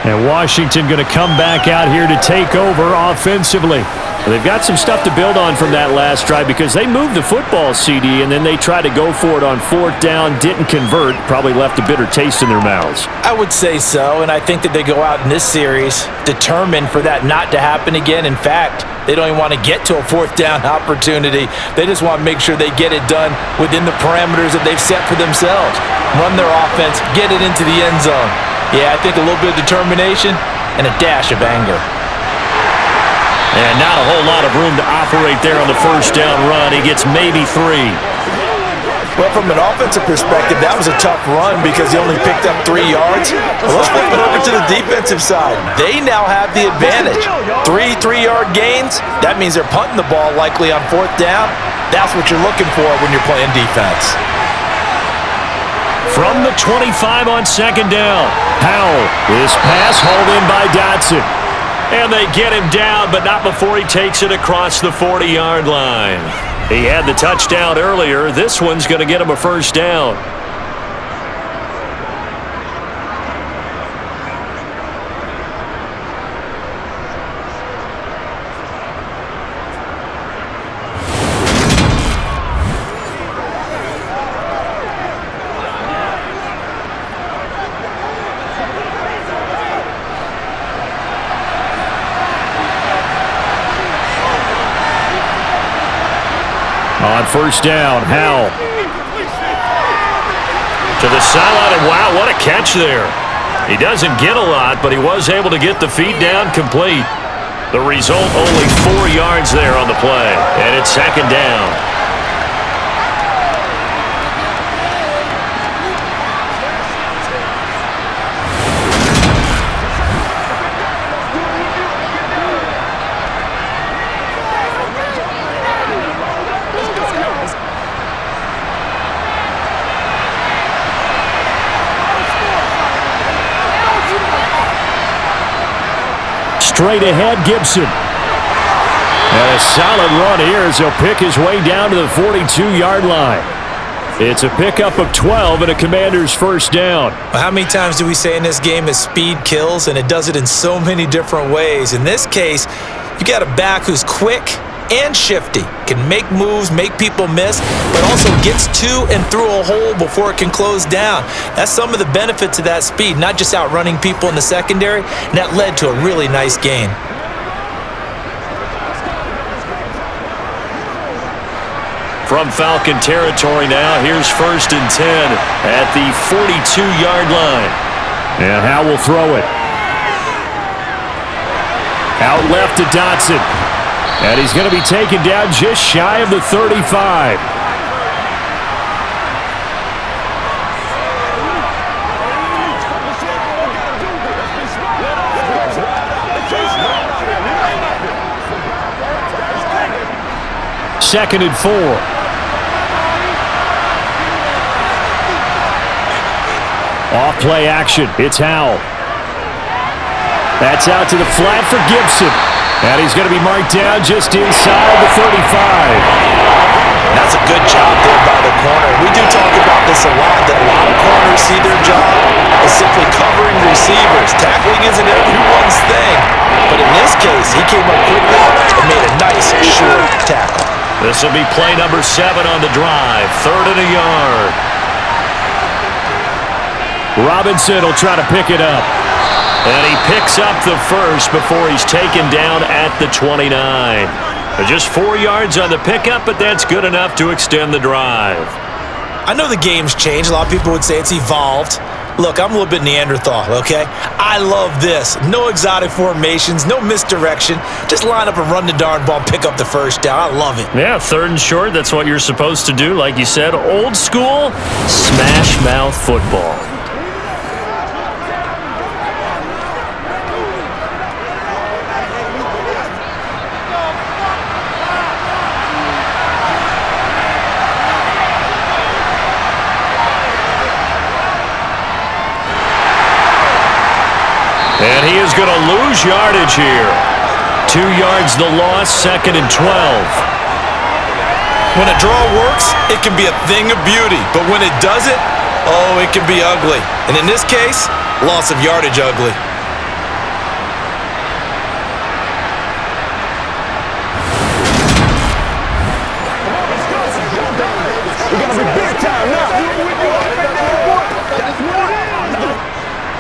And Washington going to come back out here to take over offensively. They've got some stuff to build on from that last drive because they moved the football, CD, and then they tried to go for it on 4th down, didn't convert, probably left a bitter taste in their mouths. I would say so, and I think that they go out in this series determined for that not to happen again. In fact, they don't even want to get to a 4th down opportunity. They just want to make sure they get it done within the parameters that they've set for themselves. Run their offense, get it into the end zone. Yeah, I think a little bit of determination and a dash of anger. And not a whole lot of room to operate there on the first down run. He gets maybe 3. Well, from an offensive perspective, that was a tough run because he only picked up 3 yards. Well, let's flip it over to the defensive side. They now have the advantage. 3 3-yard gains, that means they're punting the ball likely on 4th down. That's what you're looking for when you're playing defense. From the 25 on 2nd down, Powell. This pass hauled in by Dotson. And they get him down, but not before he takes it across the 40-yard line. He had the touchdown earlier. This one's going to get him a first down. On first down, Howell. To the sideline, and wow, what a catch there. He doesn't get a lot, but he was able to get the feet down complete. The result, only 4 yards there on the play, and it's 2nd down. Straight ahead, Gibson. And a solid run here as he'll pick his way down to the 42-yard line. It's a pickup of 12 and a Commander's first down. Well, how many times do we say in this game is speed kills, and it does it in so many different ways. In this case, you got a back who's quick and shifty, can make moves, make people miss, but also gets to and through a hole before it can close down. That's some of the benefits of that speed, not just outrunning people in the secondary, and that led to a really nice gain. From Falcon territory now, here's 1st and 10 at the 42-yard line. And Howe will throw it. Out left to Dotson. And he's going to be taken down just shy of the 35. Second and 4. Off play action. It's Howell. That's out to the flat for Gibson. And he's going to be marked down just inside the 35. That's a good job there by the corner. We do talk about this a lot, that a lot of corners see their job as simply covering receivers. Tackling isn't everyone's thing. But in this case, he came up quickly and made a nice, short tackle. This will be play number 7 on the drive. 3rd and a yard. Robinson will try to pick it up. And he picks up the first before he's taken down at the 29. Just 4 yards on the pickup, but that's good enough to extend the drive. I know the game's changed. A lot of people would say it's evolved. Look, I'm a little bit Neanderthal, okay? I love this. No exotic formations, no misdirection. Just line up and run the darn ball and pick up the first down. I love it. Yeah, 3rd and short, that's what you're supposed to do. Like you said, old school, smash mouth football. And he is going to lose yardage here. 2 yards the loss, 2nd and 12. When a draw works, it can be a thing of beauty. But when it doesn't, oh, it can be ugly. And in this case, loss of yardage ugly.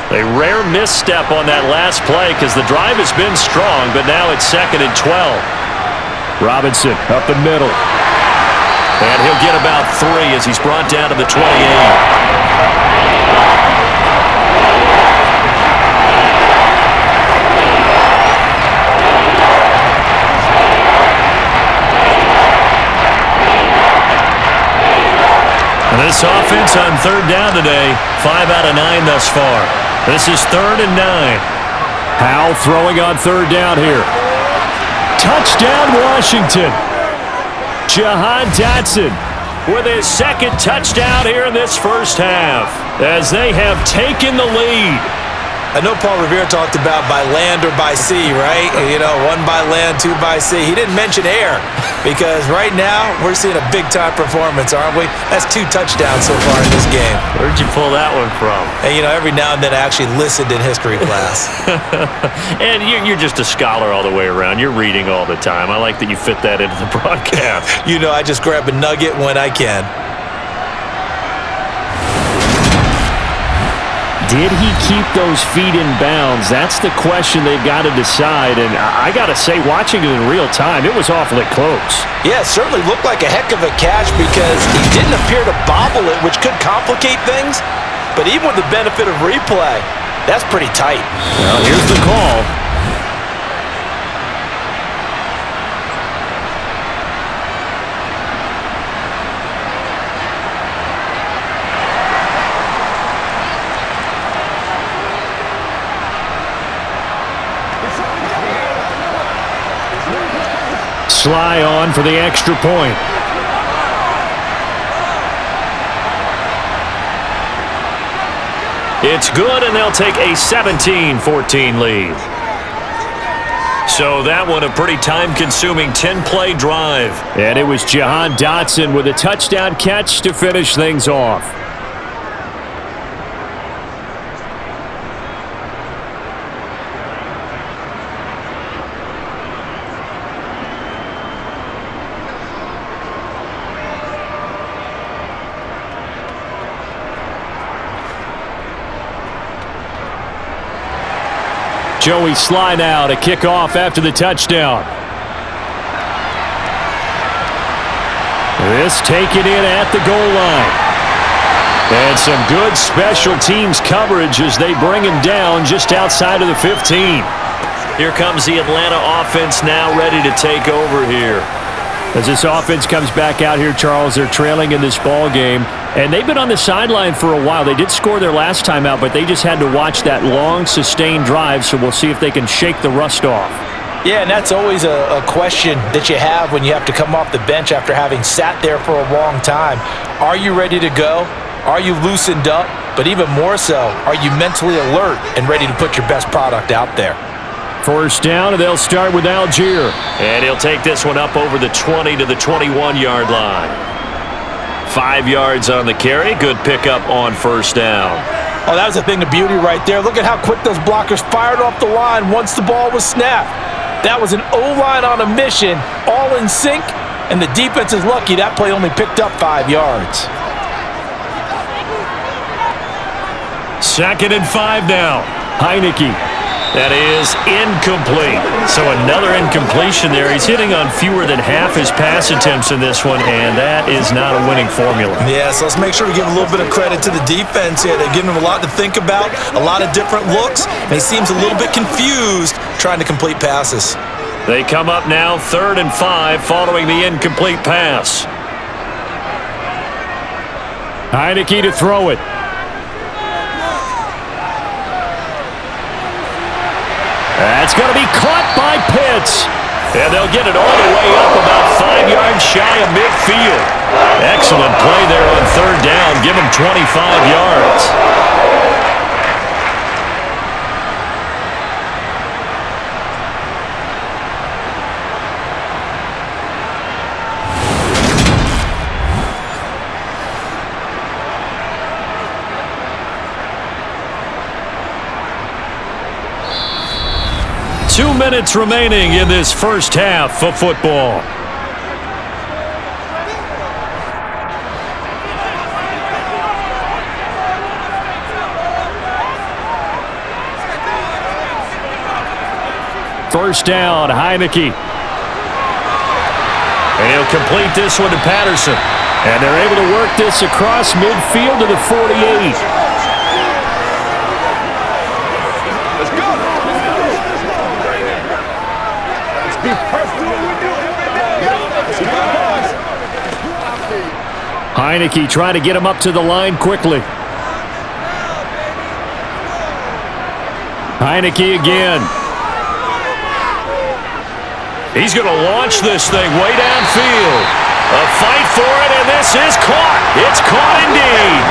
A rare misstep on that last play because the drive has been strong, but now it's 2nd and 12. Robinson up the middle. And he'll get about 3 as he's brought down to the 28. And this offense on 3rd down today, 5 out of 9 thus far. This is 3rd and 9. Howe throwing on 3rd down here. Touchdown, Washington. Jahan Dotson with his 2nd touchdown here in this first half as they have taken the lead. I know Paul Revere talked about by land or by sea, right? You know, 1 by land, 2 by sea. He didn't mention air because right now we're seeing a big-time performance, aren't we? That's 2 touchdowns so far in this game. Where'd you pull that one from? And, you know, every now and then I actually listened in history class. And you're just a scholar all the way around. You're reading all the time. I like that you fit that into the broadcast. You know, I just grab a nugget when I can. Did he keep those feet in bounds? That's the question they've got to decide. And I got to say, watching it in real time, it was awfully close. Yeah, it certainly looked like a heck of a catch because he didn't appear to bobble it, which could complicate things. But even with the benefit of replay, that's pretty tight. Well, here's the call. Sly on for the extra point. It's good, and they'll take a 17-14 lead. So that one a pretty time-consuming 10-play drive. And it was Jahan Dotson with a touchdown catch to finish things off. Joey Sly now to kick off after the touchdown. This taken in at the goal line. And some good special teams coverage as they bring him down just outside of the 15. Here comes the Atlanta offense now ready to take over here. As this offense comes back out here, Charles, they're trailing in this ball game. And they've been on the sideline for a while. They did score their last time out, but they just had to watch that long, sustained drive, so we'll see if they can shake the rust off. Yeah, and that's always a question that you have when you have to come off the bench after having sat there for a long time. Are you ready to go? Are you loosened up? But even more so, are you mentally alert and ready to put your best product out there? First down, and they'll start with Algier. And he'll take this one up over the 20 to the 21-yard line. 5 yards on the carry. Good pickup on first down. Oh, that was a thing of beauty right there. Look at how quick those blockers fired off the line once the ball was snapped. That was an O-line on a mission, all in sync, and the defense is lucky that play only picked up 5 yards. 2nd and 5 now. Heinicke. That is incomplete. So another incompletion there. He's hitting on fewer than half his pass attempts in this one, and that is not a winning formula. Yeah, so let's make sure we give a little bit of credit to the defense here. They're giving him a lot to think about, a lot of different looks, and he seems a little bit confused trying to complete passes. They come up now 3rd and 5 following the incomplete pass. Heinicke to throw it. That's going to be caught by Pitts. And they'll get it all the way up about 5 yards shy of midfield. Excellent play there on 3rd down. Give him 25 yards. Two minutes remaining in this first half of football. First down, Heinicke. And he'll complete this one to Patterson. And they're able to work this across midfield to the 48. Heinicke trying to get him up to the line quickly. Heinicke again. He's going to launch this thing way downfield. A fight for it, and this is caught. It's caught indeed.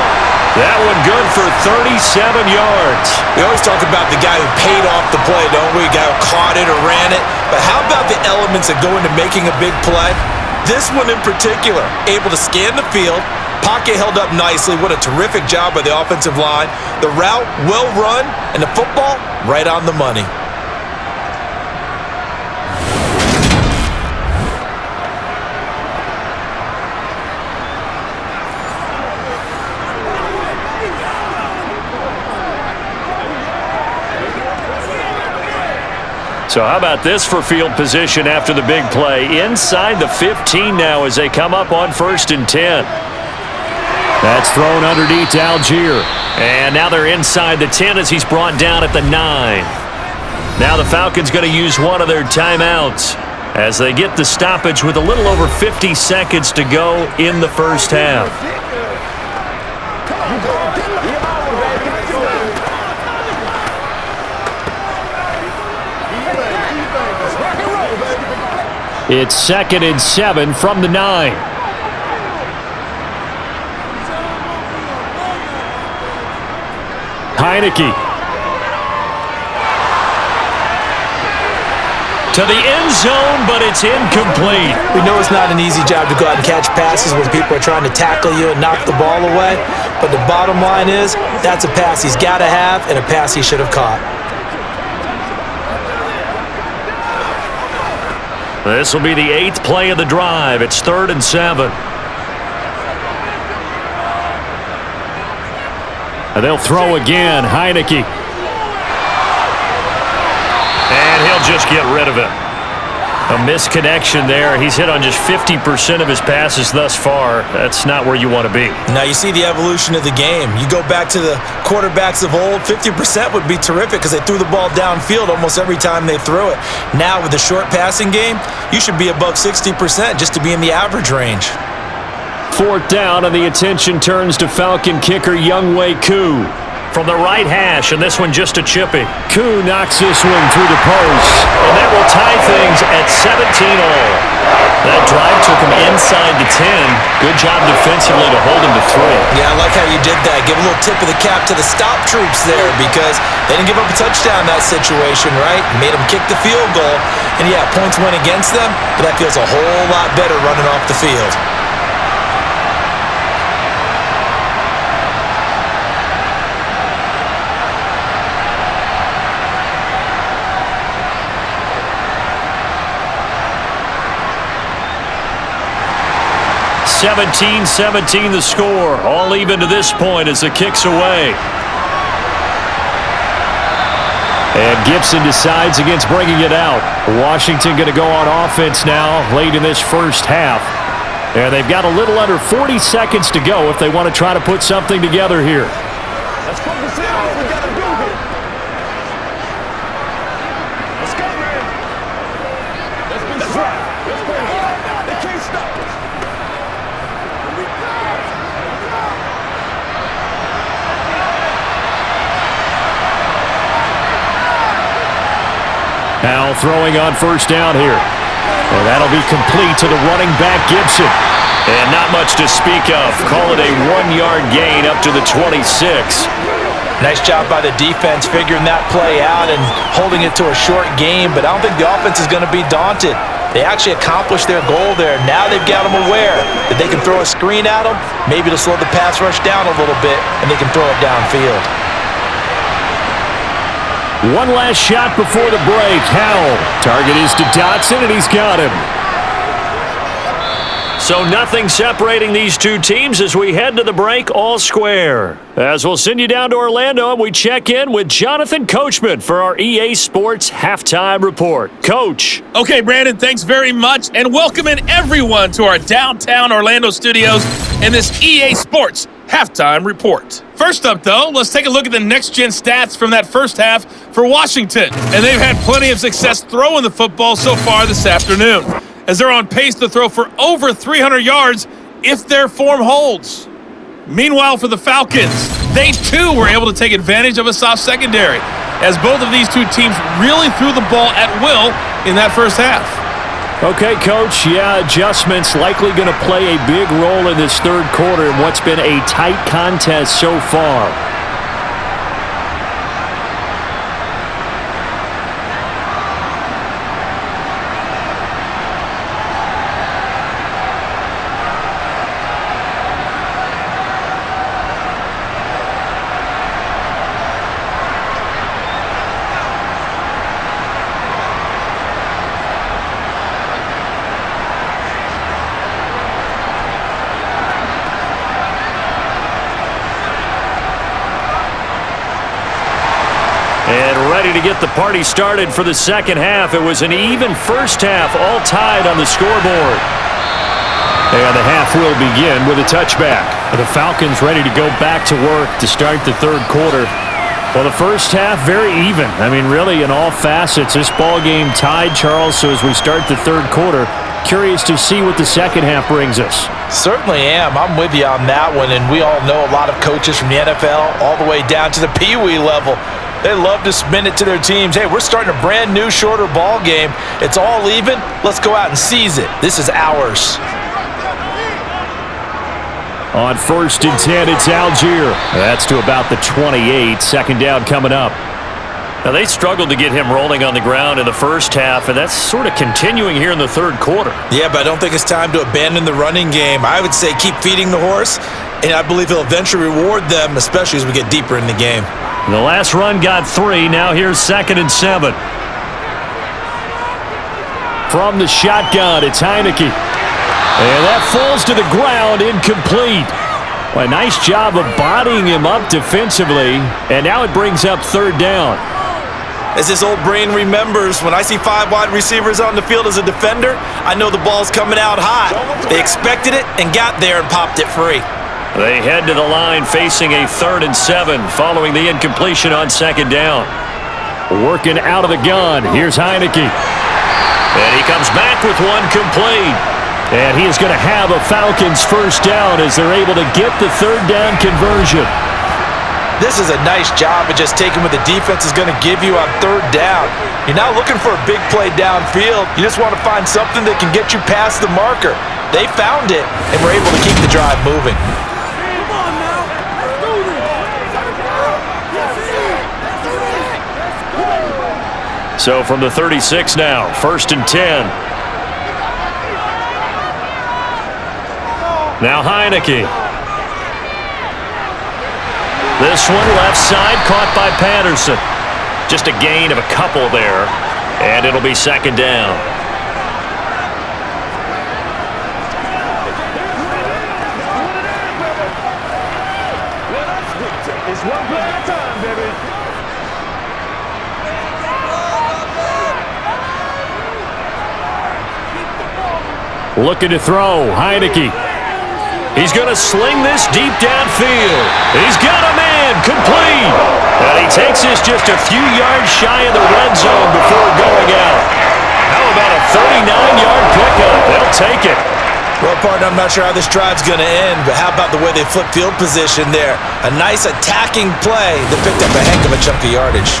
That one good for 37 yards. We always talk about the guy who paid off the play, don't we? The guy who caught it or ran it. But how about the elements that go into making a big play? This one in particular, able to scan the field, pocket held up nicely. What a terrific job by the offensive line. The route, well run, and the football, right on the money. So how about this for field position after the big play? Inside the 15 now as they come up on 1st and 10. That's thrown underneath to Algier. And now they're inside the 10 as he's brought down at the 9. Now the Falcons going to use one of their timeouts as they get the stoppage with a little over 50 seconds to go in the first half. It's 2nd and 7 from the 9. Heinicke. to the end zone, but it's incomplete. We know it's not an easy job to go out and catch passes when people are trying to tackle you and knock the ball away, but the bottom line is that's a pass he's got to have and a pass he should have caught. This will be the 8th play of the drive. It's 3rd and 7. And they'll throw again. Heinicke. And he'll just get rid of it. A misconnection there. He's hit on just 50% of his passes thus far. That's not where you want to be. Now you see the evolution of the game. You go back to the quarterbacks of old, 50% would be terrific because they threw the ball downfield almost every time they threw it. Now with the short passing game, you should be above 60% just to be in the average range. 4th down, and the attention turns to Falcon kicker Younghoe Koo. From the right hash, and this one just a chippy. Koo knocks this one through the post, and that will tie things at 17-all. That drive took him inside the 10. Good job defensively to hold him to 3. Yeah, I like how you did that. Give a little tip of the cap to the stop troops there because they didn't give up a touchdown in that situation, right? Made them kick the field goal, and yeah, points went against them, but that feels a whole lot better running off the field. (17-17) the score. All even to this point as the kick's away. And Gibson decides against bringing it out. Washington going to go on offense now late in this first half. And they've got a little under 40 seconds to go if they want to try to put something together here. Let's focus in on what we got to do here. Let's go, man. Let's right. Let's go. They can't stop us. Now throwing on first down here. And that'll be complete to the running back, Gibson. And not much to speak of. Call it a 1-yard gain up to the 26. Nice job by the defense figuring that play out and holding it to a short game, but I don't think the offense is going to be daunted. They actually accomplished their goal there. Now they've got them aware that they can throw a screen at them. Maybe to slow the pass rush down a little bit, and they can throw it downfield. One last shot before the break. Howell. Target is to Dotson, and he's got him. So nothing separating these two teams as we head to the break, all square. As we'll send you down to Orlando, and we check in with Jonathan Coachman for our EA Sports Halftime Report. Coach. Okay, Brandon, thanks very much, and welcoming everyone to our downtown Orlando studios and this EA Sports Halftime Report. First up, though, let's take a look at the next-gen stats from that first half for Washington. And they've had plenty of success throwing the football so far this afternoon, as they're on pace to throw for over 300 yards if their form holds. Meanwhile, for the Falcons, they too were able to take advantage of a soft secondary, as both of these two teams really threw the ball at will in that first half. Okay, Coach, yeah, adjustments likely going to play a big role in this third quarter in what's been a tight contest so far. To get the party started for the second half. It was an even first half, all tied on the scoreboard. And the half will begin with a touchback. The Falcons ready to go back to work to start the third quarter. Well, the first half, very even. I mean, really, in all facets, this ball game tied, Charles. So as we start the third quarter, curious to see what the second half brings us. Certainly am. I'm with you on that one. And we all know a lot of coaches from the NFL all the way down to the Pee Wee level. They love to spin it to their teams. Hey, we're starting a brand new, shorter ball game. It's all even. Let's go out and seize it. This is ours. On 1st and 10, it's Algier. That's to about the 28. Second down coming up. Now, they struggled to get him rolling on the ground in the first half, and that's sort of continuing here in the third quarter. Yeah, but I don't think it's time to abandon the running game. I would say keep feeding the horse, and I believe he'll eventually reward them, especially as we get deeper in the game. The last run got 3. Now here's 2nd and 7. From the shotgun, it's Heinicke. And that falls to the ground, incomplete. Well, a nice job of bodying him up defensively, and now it brings up 3rd down. As his old brain remembers, when I see 5 wide receivers on the field as a defender, I know the ball's coming out hot. They expected it and got there and popped it free. They head to the line facing a 3rd and 7 following the incompletion on 2nd down. Working out of the gun, here's Heinicke. And he comes back with one complete. And he is going to have a Falcons 1st down as they're able to get the 3rd down conversion. This is a nice job of just taking what the defense is going to give you on 3rd down. You're not looking for a big play downfield. You just want to find something that can get you past the marker. They found it and were able to keep the drive moving. So from the 36 now, 1st and 10. Now Heinicke. This one left side caught by Patterson. Just a gain of a couple there, and it'll be 2nd down. It's one play at a time, baby. Looking to throw, Heinicke. He's going to sling this deep downfield. He's got a man, complete. And he takes this just a few yards shy of the red zone before going out. How about a 39-yard pickup? They'll take it. Well, partner, I'm not sure how this drive's going to end, but how about the way they flip field position there? A nice attacking play that picked up a heck of a chunk of yardage.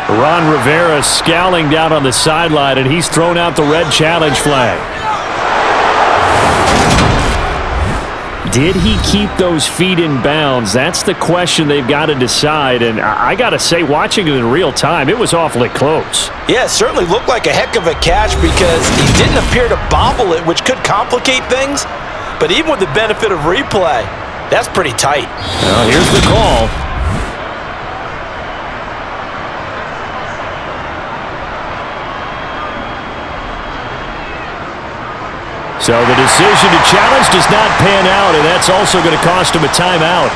Ron Rivera scowling down on the sideline, and he's thrown out the red challenge flag. Did he keep those feet in bounds? That's the question they've got to decide, and I got to say, watching it in real time, it was awfully close. Yeah, it certainly looked like a heck of a catch because he didn't appear to bobble it, which could complicate things. But even with the benefit of replay, that's pretty tight. Well, here's the call. So the decision to challenge does not pan out, and that's also going to cost him a timeout.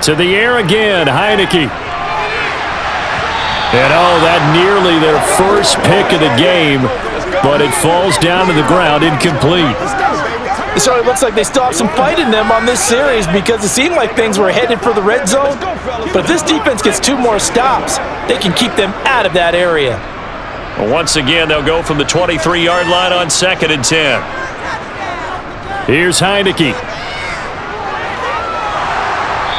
To the air again, Heinicke. And oh, that nearly their first pick of the game. But it falls down to the ground, incomplete. It certainly looks like they still have some fight in them on this series because it seemed like things were headed for the red zone. But if this defense gets 2 more stops, they can keep them out of that area. Well, once again, they'll go from the 23-yard line on 2nd and 10. Here's Heinicke.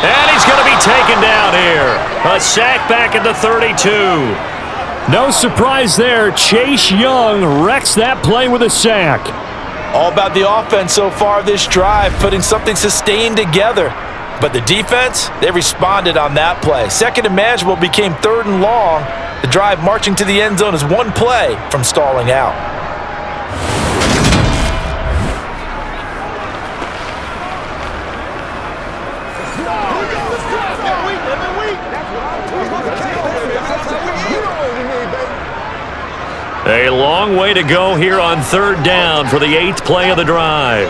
And he's going to be taken down here. A sack back at the 32. No surprise there. Chase Young wrecks that play with a sack. All about the offense so far this drive, putting something sustained together. But the defense, they responded on that play. 2nd and manageable became 3rd and long. The drive marching to the end zone is 1 play from stalling out. A long way to go here on 3rd down for the 8th play of the drive.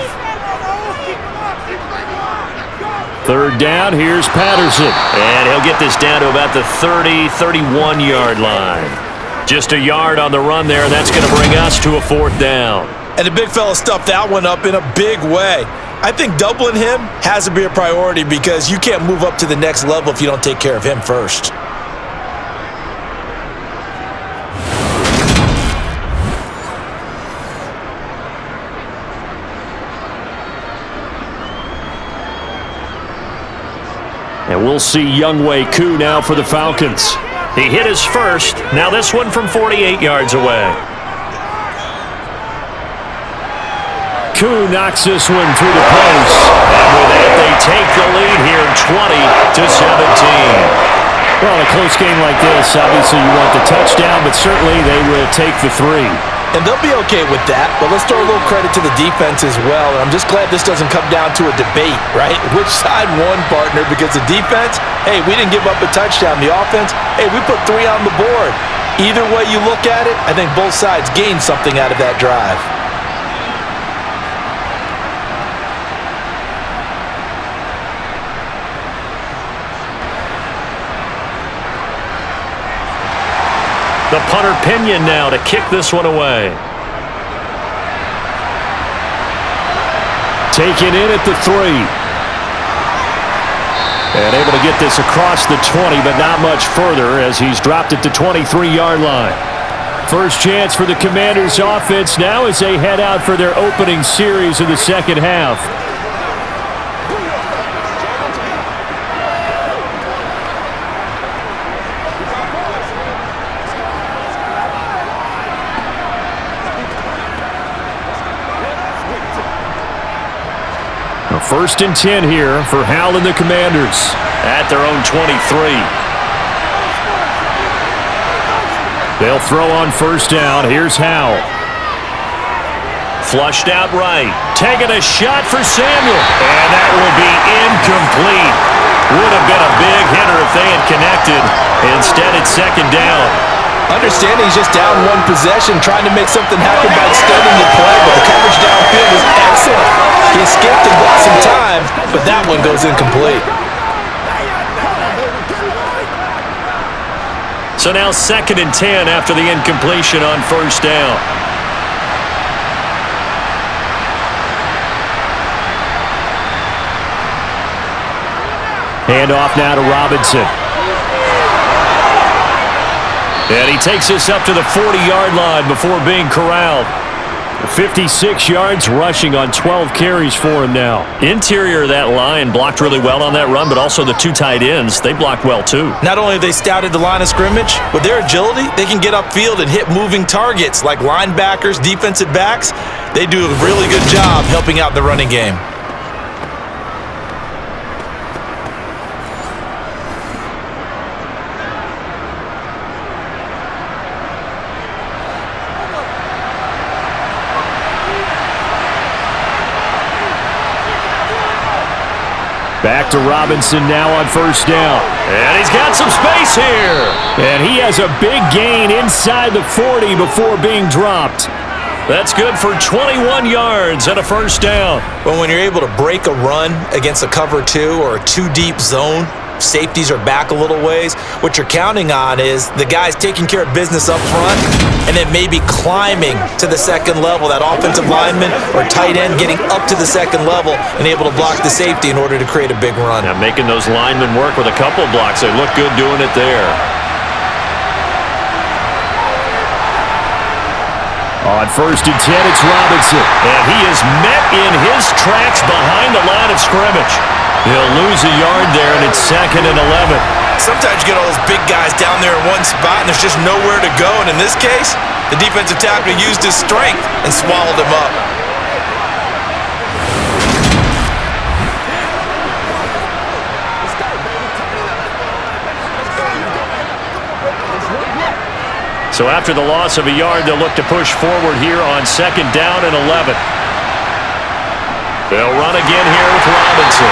3rd down, here's Patterson. And he'll get this down to about the 30, 31-yard line. Just a yard on the run there, and that's going to bring us to a 4th down. And the big fella stuffed that one up in a big way. I think doubling him has to be a priority because you can't move up to the next level if you don't take care of him first. And we'll see Younghoe Koo now for the Falcons. He hit his first. Now this one from 48 yards away. Koo knocks this one through the post. And with that, they take the lead here 20-17. Well, in a close game like this, obviously you want the touchdown, but certainly they will take the 3. And they'll be okay with that, but let's throw a little credit to the defense as well. And I'm just glad this doesn't come down to a debate, right? Which side won, partner? Because the defense, hey, we didn't give up a touchdown. The offense, hey, we put 3 on the board. Either way you look at it, I think both sides gained something out of that drive. The punter Pinion now to kick this one away. Taken in at the 3. And able to get this across the 20, but not much further as he's dropped it to 23-yard line. First chance for the Commanders' offense now as they head out for their opening series of the second half. First and 10 here for Howell and the Commanders at their own 23. They'll throw on first down. Here's Howell. Flushed out right. Taking a shot for Samuel. And that will be incomplete. Would have been a big hitter if they had connected. Instead, it's second down. Understanding he's just down one possession, trying to make something happen by extending the play, but the coverage downfield was excellent. He escaped and bought some time, but that one goes incomplete. So now second and 10 after the incompletion on first down. Handoff now to Robinson. And he takes us up to the 40-yard line before being corralled. 56 yards rushing on 12 carries for him now. Interior of that line blocked really well on that run, but also the 2 tight ends, they blocked well too. Not only have they scouted the line of scrimmage, with their agility, they can get upfield and hit moving targets like linebackers, defensive backs. They do a really good job helping out the running game. Back to Robinson now on first down. And he's got some space here. And he has a big gain inside the 40 before being dropped. That's good for 21 yards and a first down. But when you're able to break a run against a cover 2 or a 2-deep zone, safeties are back a little ways. What you're counting on is the guys taking care of business up front and then maybe climbing to the second level, that offensive lineman or tight end getting up to the second level and able to block the safety in order to create a big run. Now making those linemen work with a couple blocks. They look good doing it there. On first and 10, it's Robinson. And he is met in his tracks behind the line of scrimmage. He'll lose a yard there, and it's second and 11. Sometimes you get all those big guys down there in one spot, and there's just nowhere to go. And in this case, the defensive tackle used his strength and swallowed him up. So after the loss of a yard, they'll look to push forward here on second down and 11. They'll run again here with Robinson.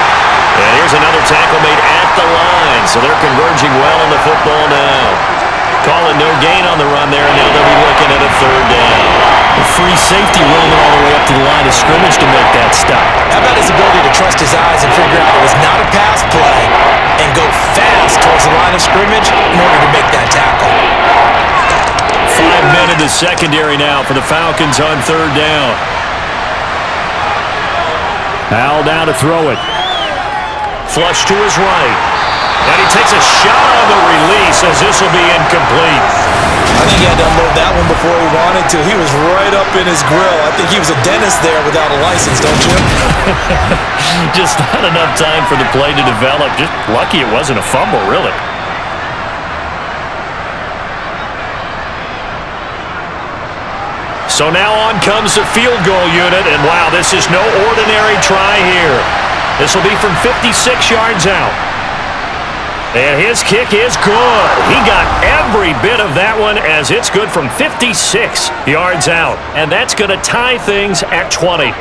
And here's another tackle made at the line, so they're converging well on the football now. Calling no gain on the run there, and now they'll be looking at a third down. The free safety rolling all the way up to the line of scrimmage to make that stop. How about his ability to trust his eyes and figure out it was not a pass play and go fast towards the line of scrimmage in order to make that tackle? 5 men in the secondary now for the Falcons on third down. Howell down to throw it. Flush to his right. And he takes a shot on the release as this will be incomplete. I think he had to unload that one before he wanted to. He was right up in his grill. I think he was a dentist there without a license, don't you? Just not enough time for the play to develop. Just lucky it wasn't a fumble, really. So now on comes the field goal unit, and wow, this is no ordinary try here. This will be from 56 yards out. And his kick is good. He got every bit of that one as it's good from 56 yards out. And that's going to tie things at 20.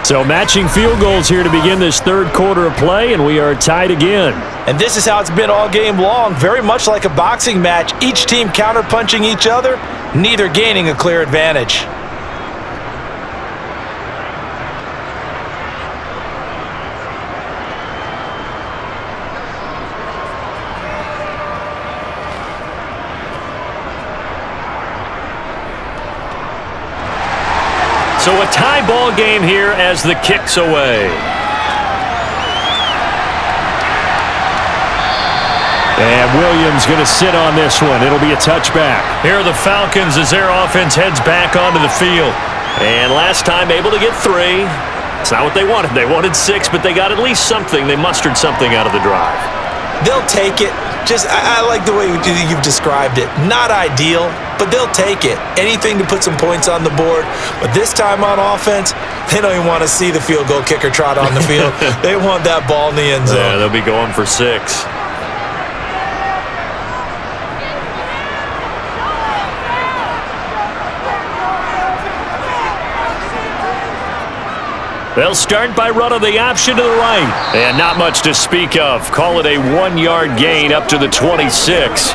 So matching field goals here to begin this third quarter of play, and we are tied again. And this is how it's been all game long, very much like a boxing match. Each team counterpunching each other, neither gaining a clear advantage. So a tie ball game here as the kick's away. And Williams going to sit on this one. It'll be a touchback. Here are the Falcons as their offense heads back onto the field. And last time able to get 3. It's not what they wanted. They wanted 6, but they got at least something. They mustered something out of the drive. They'll take it. I like the way you've described it. Not ideal, but they'll take it. Anything to put some points on the board. But this time on offense, they don't even want to see the field goal kicker trot on the field. They want that ball in the end zone. Yeah, they'll be going for 6. They'll start by running the option to the right. And not much to speak of. Call it a 1-yard gain up to the 26.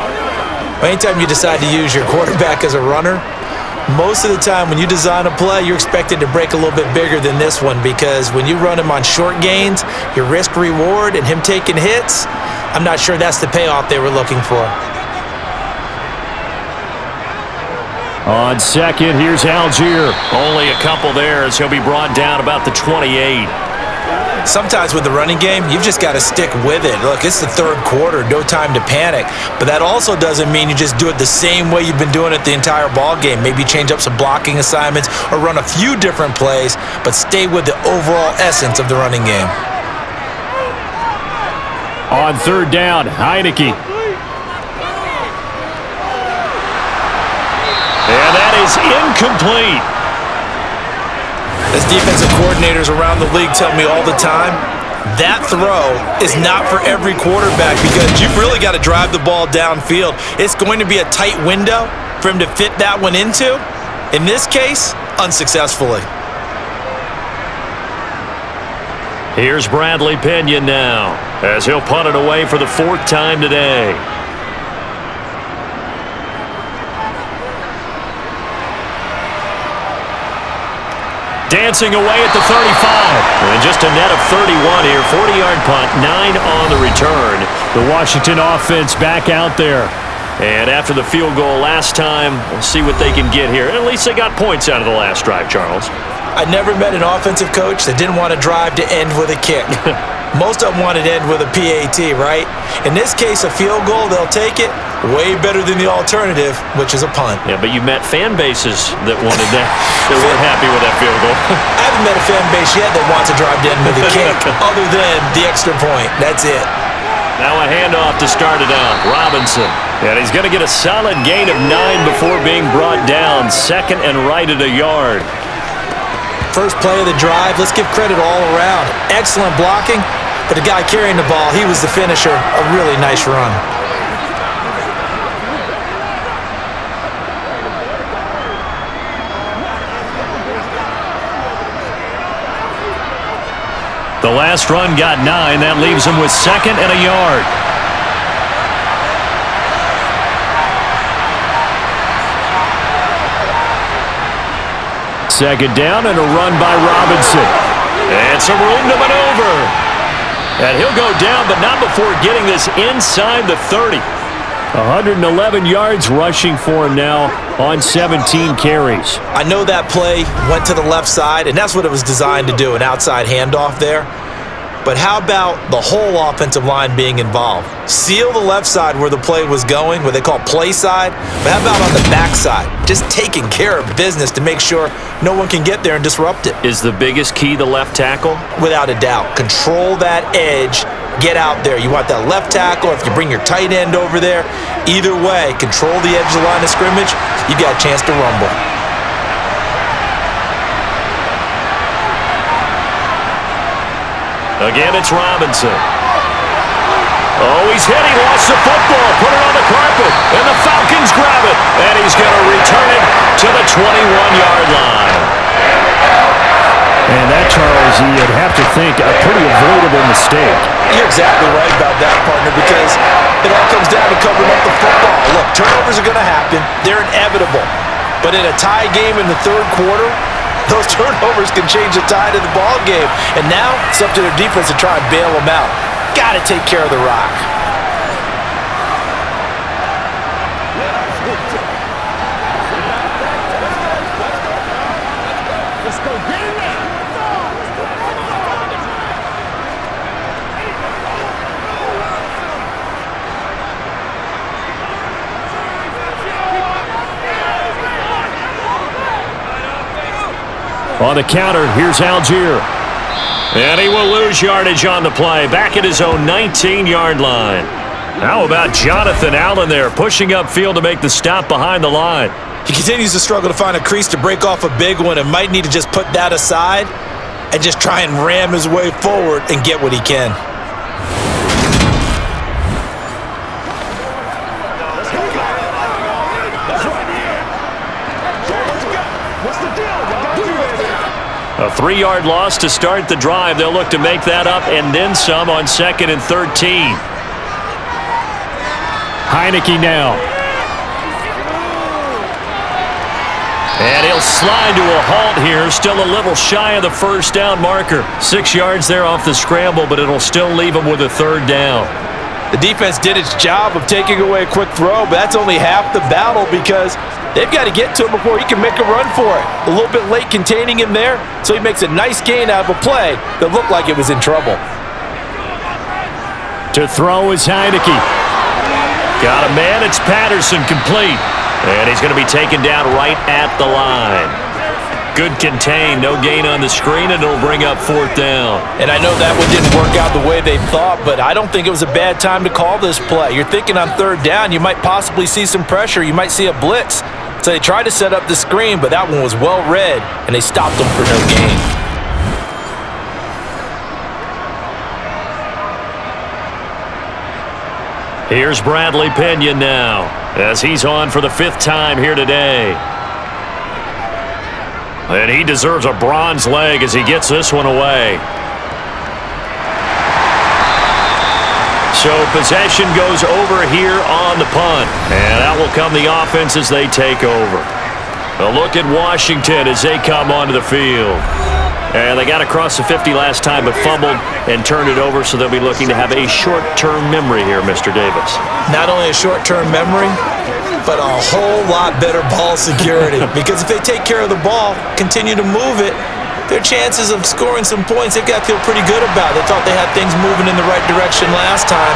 Anytime you decide to use your quarterback as a runner, most of the time when you design a play, you're expected to break a little bit bigger than this one, because when you run him on short gains, your risk-reward and him taking hits, I'm not sure that's the payoff they were looking for. On second, here's Algier. Only a couple there as he'll be brought down about the 28. Sometimes with the running game, you've just got to stick with it. Look, it's the third quarter, no time to panic. But that also doesn't mean you just do it the same way you've been doing it the entire ball game. Maybe change up some blocking assignments or run a few different plays, but stay with the overall essence of the running game. On third down, Heinicke. And that is incomplete. As defensive coordinators around the league tell me all the time, that throw is not for every quarterback, because you've really got to drive the ball downfield. It's going to be a tight window for him to fit that one into. In this case, unsuccessfully. Here's Bradley Pinion now, as he'll punt it away for the 4th time today. Dancing away at the 35. And just a net of 31 here. 40-yard punt, 9 on the return. The Washington offense back out there. And after the field goal last time, we'll see what they can get here. And at least they got points out of the last drive, Charles. I never met an offensive coach that didn't want to drive to end with a kick. Most of them wanted to end with a PAT, right? In this case, a field goal, they'll take it. Way better than the alternative, which is a punt. Yeah, but you met fan bases that wanted that. They weren't happy with that field goal. I haven't met a fan base yet that wants to drive to end with a kick, other than the extra point. That's it. Now a handoff to start it out. Robinson. And he's going to get a solid gain of 9 before being brought down. Second and right at a yard. First play of the drive, let's give credit all around. Excellent blocking, but the guy carrying the ball, he was the finisher. A really nice run. The last run got 9. That leaves him with 2nd and a yard. Second down and a run by Robinson. And some room to maneuver. And he'll go down, but not before getting this inside the 30. 111 yards rushing for him now on 17 carries. I know that play went to the left side, and that's what it was designed to do, an outside handoff there. but how about the whole offensive line being involved? Seal the left side where the play was going, what they call play side, but how about on the back side? Just taking care of business to make sure no one can get there and disrupt it. Is the biggest key the left tackle? Without a doubt. Control that edge. Get out there. You want that left tackle, if you bring your tight end over there, either way, control the edge of the line of scrimmage, you got a chance to rumble. Again, it's Robinson. Oh, he's hit. He lost the football. Put it on the carpet. And the Falcons grab it. And he's going to return it to the 21-yard line. And that, Charles, you'd have to think a pretty avoidable mistake. You're exactly right about that, partner, because it all comes down to covering up the football. Look, turnovers are going to happen. They're inevitable. But in a tie game in the third quarter, those turnovers can change the tide of the ball game. And now it's up to their defense to try and bail them out. Got to take care of the rock. Let's go get it now. On the counter, here's Algier. And he will lose yardage on the play, back at his own 19-yard line. How about Jonathan Allen there, pushing upfield to make the stop behind the line? He continues to struggle to find a crease to break off a big one and might need to just put that aside and just try and ram his way forward and get what he can. A 3-yard loss to start the drive. They'll look to make that up and then some on 2nd and 13. Heinicke now. And he'll slide to a halt here, still a little shy of the first down marker. 6 yards there off the scramble, but it'll still leave him with a 3rd down. The defense did its job of taking away a quick throw, but that's only half the battle because they've got to get to him before he can make a run for it. A little bit late containing him there, so he makes a nice gain out of a play that looked like it was in trouble. To throw is Heinicke. Got a man, it's Patterson, complete. And he's going to be taken down right at the line. Good contain, no gain on the screen, and it'll bring up 4th down. And I know that one didn't work out the way they thought, but I don't think it was a bad time to call this play. You're thinking on 3rd down, you might possibly see some pressure. You might see a blitz. So they tried to set up the screen, but that one was well read, and they stopped them for no gain. Here's Bradley Pinion now, as he's on for the 5th time here today. And he deserves a bronze leg as he gets this one away. So possession goes over here on the punt. And out will come the offense as they take over. A look at Washington as they come onto the field. And they got across the 50 last time but fumbled and turned it over, so they'll be looking to have a short-term memory here, Mr. Davis. Not only a short-term memory, but a whole lot better ball security. Because if they take care of the ball, continue to move it, their chances of scoring some points, they've got to feel pretty good about it. They thought they had things moving in the right direction last time.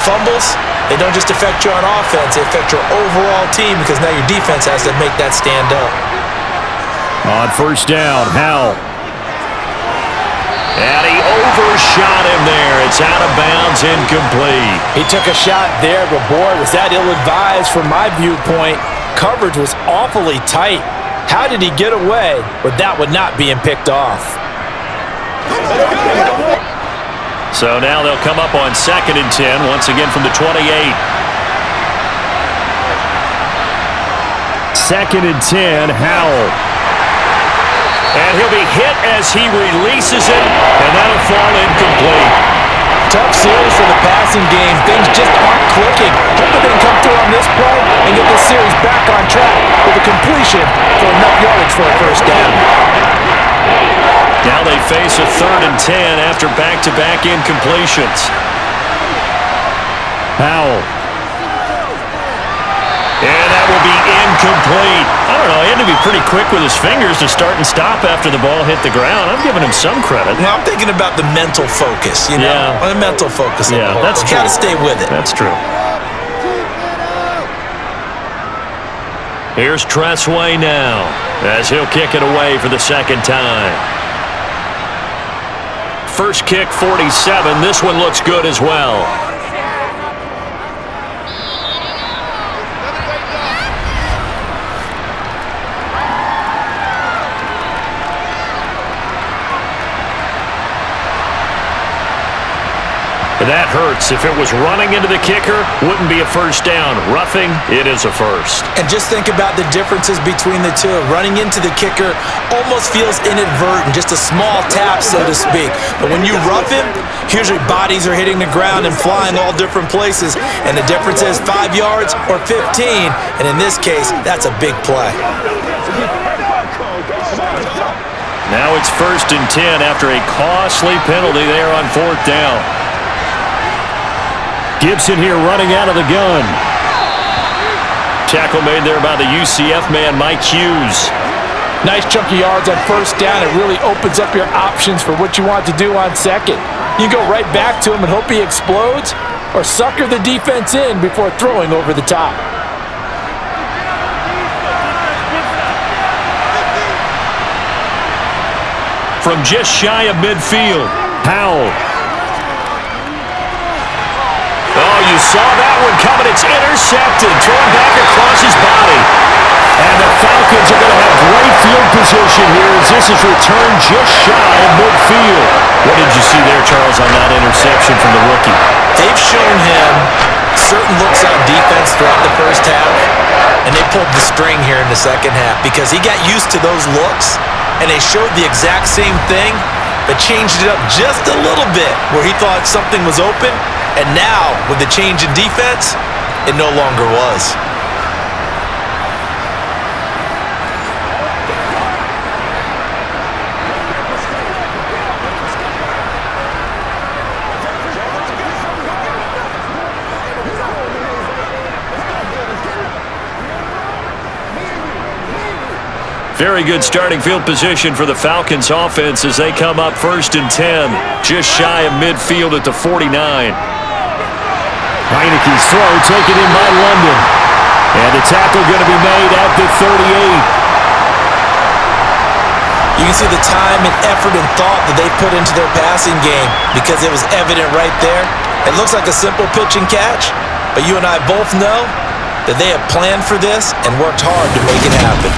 Fumbles, they don't just affect you on offense, they affect your overall team because now your defense has to make that stand up. On 1st down, Howell. And he overshot him there. It's out of bounds, incomplete. He took a shot there, but boy, was that ill-advised from my viewpoint. Coverage was awfully tight. How did he get away with that one not being picked off? So now they'll come up on 2nd and 10, once again from the 28. 2nd and 10, Howell. And he'll be hit as he releases it, and that'll fall incomplete. Tough series for the passing game. Things just aren't clicking. Hopefully they can come through on this play and get this series back on track with a completion for enough yardage for a 1st down. Now they face a 3rd and 10 after back-to-back incompletions. Howell. And that will be incomplete. I don't know, he had to be pretty quick with his fingers to start and stop after the ball hit the ground. I'm giving him some credit. Now, I'm thinking about the mental focus, you know? Yeah. The mental focus. Yeah, that's true. You got to stay with it. That's true. Here's Tressway now, as he'll kick it away for the second time. First kick, 47. This one looks good as well. That hurts. If it was running into the kicker, wouldn't be a first down. Roughing, it is a first. And just think about the differences between the two. Running into the kicker almost feels inadvertent, just a small tap, so to speak. But when you rough him, usually bodies are hitting the ground and flying all different places. And the difference is 5 yards or 15. And in this case, that's a big play. Now it's 1st and 10 after a costly penalty there on 4th down. Gibson here running out of the gun. Tackle made there by the UCF man, Mike Hughes. Nice chunk of yards on 1st down. It really opens up your options for what you want to do on 2nd. You go right back to him and hope he explodes, or sucker the defense in before throwing over the top. From just shy of midfield, Powell. Oh, you saw that one coming. It's intercepted. Thrown back across his body. And the Falcons are going to have great field position here as this is returned just shy of midfield. What did you see there, Charles, on that interception from the rookie? They've shown him certain looks on defense throughout the first half, and they pulled the string here in the second half because he got used to those looks, and they showed the exact same thing, but changed it up just a little bit where he thought something was open. And now, with the change in defense, it no longer was. Very good starting field position for the Falcons offense as they come up 1st and 10, just shy of midfield at the 49. Heinicke's throw taken in by London. And the tackle going to be made at the 38. You can see the time and effort and thought that they put into their passing game because it was evident right there. It looks like a simple pitch and catch, but you and I both know that they have planned for this and worked hard to make it happen.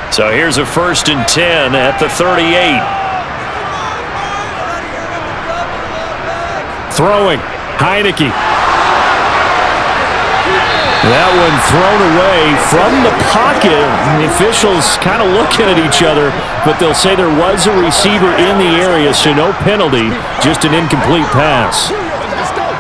So here's a 1st and 10 at the 38. Throwing, Heinicke. That one thrown away from the pocket. The officials kind of looking at each other, but they'll say there was a receiver in the area, so no penalty, just an incomplete pass.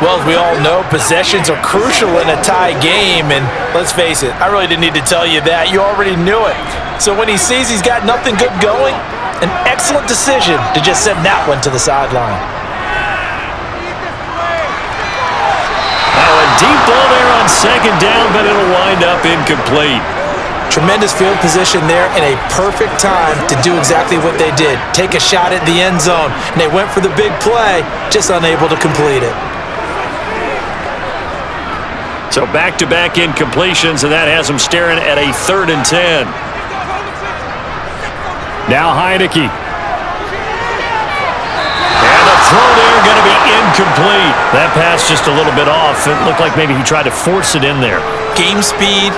Well, as we all know, possessions are crucial in a tie game, and let's face it, I really didn't need to tell you that. You already knew it. So when he sees he's got nothing good going, an excellent decision to just send that one to the sideline. Now a deep ball there on 2nd down, but it'll wind up incomplete. Tremendous field position there and a perfect time to do exactly what they did. Take a shot at the end zone, and they went for the big play, just unable to complete it. So back-to-back incompletions, and that has them staring at a 3rd and 10. Now Heinicke. And the throw there going to be incomplete. That pass just a little bit off. It looked like maybe he tried to force it in there. Game speed,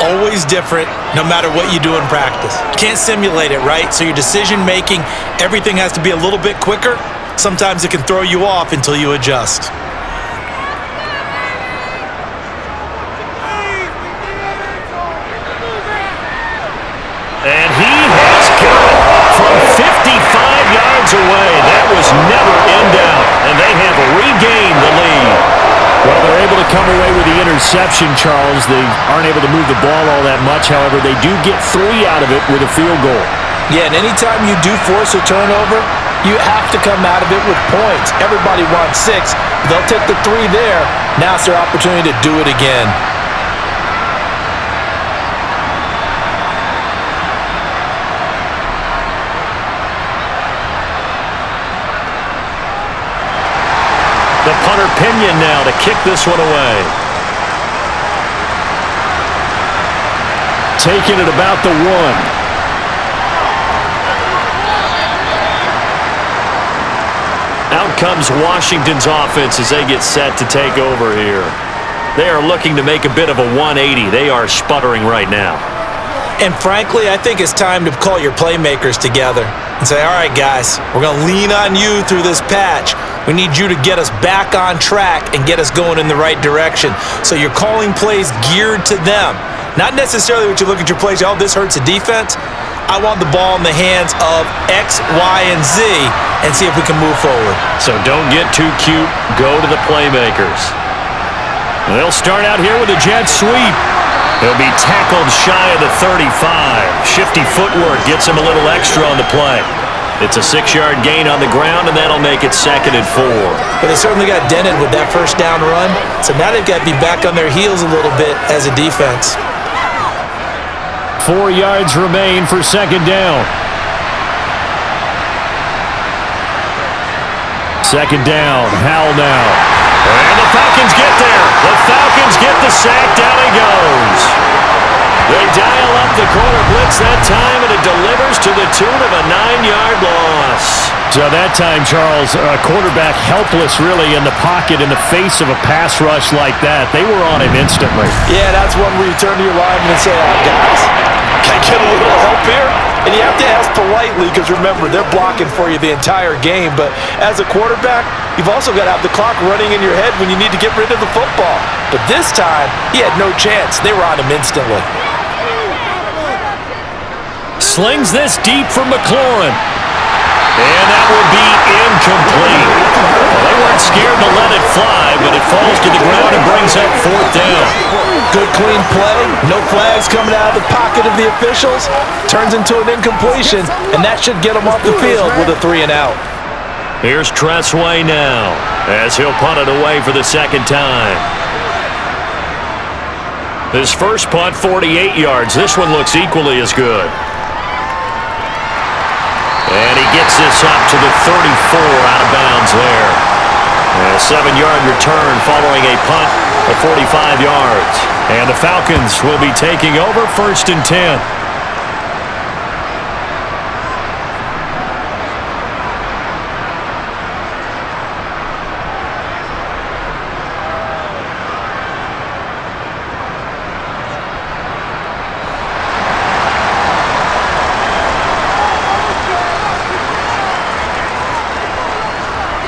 always different, no matter what you do in practice. Can't simulate it, right? So your decision-making, everything has to be a little bit quicker. Sometimes it can throw you off until you adjust. And he has got it from 55 yards away. That was never in doubt, and they have regained the lead. Well, they're able to come away with the interception, Charles. They aren't able to move the ball all that much. However, they do get 3 out of it with a field goal. Yeah, and anytime you do force a turnover, You have to come out of it with points. Everybody wants 6. They'll take the 3 there. Now it's their opportunity to do it again. The punter Pinion now to kick this one away. Taking it about the 1. Out comes Washington's offense as they get set to take over here. They are looking to make a bit of a 180. They are sputtering right now. And frankly, I think it's time to call your playmakers together and say, all right, guys, we're going to lean on you through this patch. We need you to get us back on track and get us going in the right direction. So you're calling plays geared to them. Not necessarily what you look at your plays, oh, this hurts the defense. I want the ball in the hands of X, Y, and Z and see if we can move forward. So don't get too cute. Go to the playmakers. They'll start out here with a jet sweep. He'll be tackled shy of the 35. Shifty footwork gets him a little extra on the play. It's a 6-yard gain on the ground, and that'll make it 2nd and 4. But they certainly got dented with that first down run, so now they've got to be back on their heels a little bit as a defense. 4 yards remain for 2nd down. 2nd down, Howell now. And the Falcons get there. The Falcons get the sack. Down he goes. They dial up the corner blitz that time, and it delivers to the tune of a 9-yard loss. So that time, Charles, a quarterback helpless really in the pocket in the face of a pass rush like that. They were on him instantly. Yeah, that's one where you turn to your lineman and say, guys, can I get a little help here? And you have to ask politely because, remember, they're blocking for you the entire game. But as a quarterback, you've also got to have the clock running in your head when you need to get rid of the football. But this time, he had no chance. They were on him instantly. Slings this deep for McLaurin. And that will be incomplete. Well, they weren't scared to let it fly, but it falls to the ground and brings up 4th down. Good, clean play. No flags coming out of the pocket of the officials. Turns into an incompletion, and that should get them off the field with a 3 and out. Here's Tressway now as he'll punt it away for the 2nd time. His first punt, 48 yards. This one looks equally as good. And he gets this up to the 34 out of bounds there. A 7-yard return following a punt of 45 yards. And the Falcons will be taking over 1st and 10.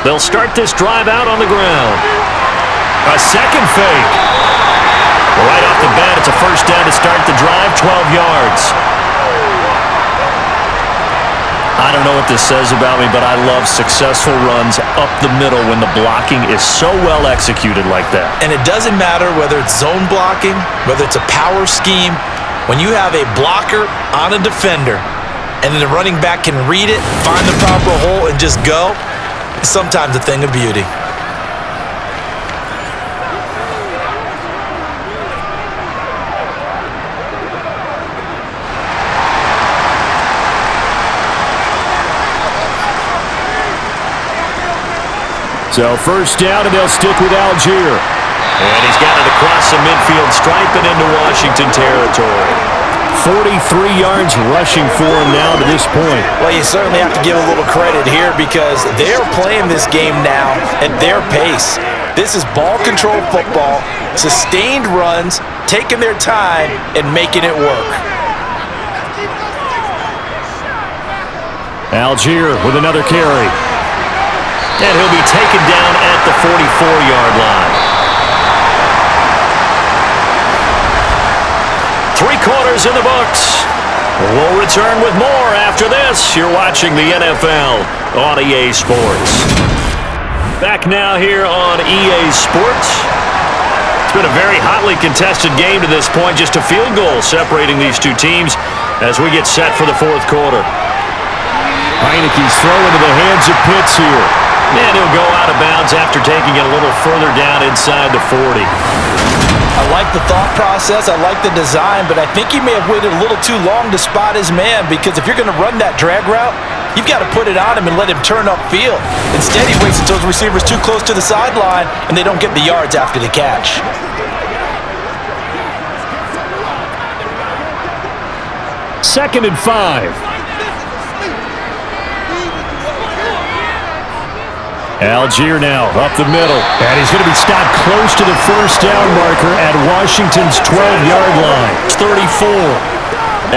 They'll start this drive out on the ground. A second fake. Right off the bat, it's a 1st down to start the drive, 12 yards. I don't know what this says about me, but I love successful runs up the middle when the blocking is so well executed like that. And it doesn't matter whether it's zone blocking, whether it's a power scheme. When you have a blocker on a defender, and then the running back can read it, find the proper hole, and just go, sometimes a thing of beauty. So 1st down, and they'll stick with Algier. And he's got it across the midfield stripe and into Washington territory. 43 yards rushing for him now to this point. Well, you certainly have to give a little credit here because they're playing this game now at their pace. This is ball control football, sustained runs, taking their time and making it work. Algier with another carry. And he'll be taken down at the 44-yard line. 3 quarters in the books. We'll return with more after this. You're watching the NFL on EA Sports. Back now here on EA Sports. It's been a very hotly contested game to this point. Just a field goal separating these two teams as we get set for the 4th quarter. Heinicke's throw into the hands of Pitts here. And he'll go out of bounds after taking it a little further down inside the 40. I like the thought process, I like the design, but I think he may have waited a little too long to spot his man, because if you're going to run that drag route, you've got to put it on him and let him turn upfield. Instead, he waits until his receiver's too close to the sideline, and they don't get the yards after the catch. Second and 5. Algier now up the middle, and he's going to be stopped close to the first down marker at Washington's 12-yard line. It's 34.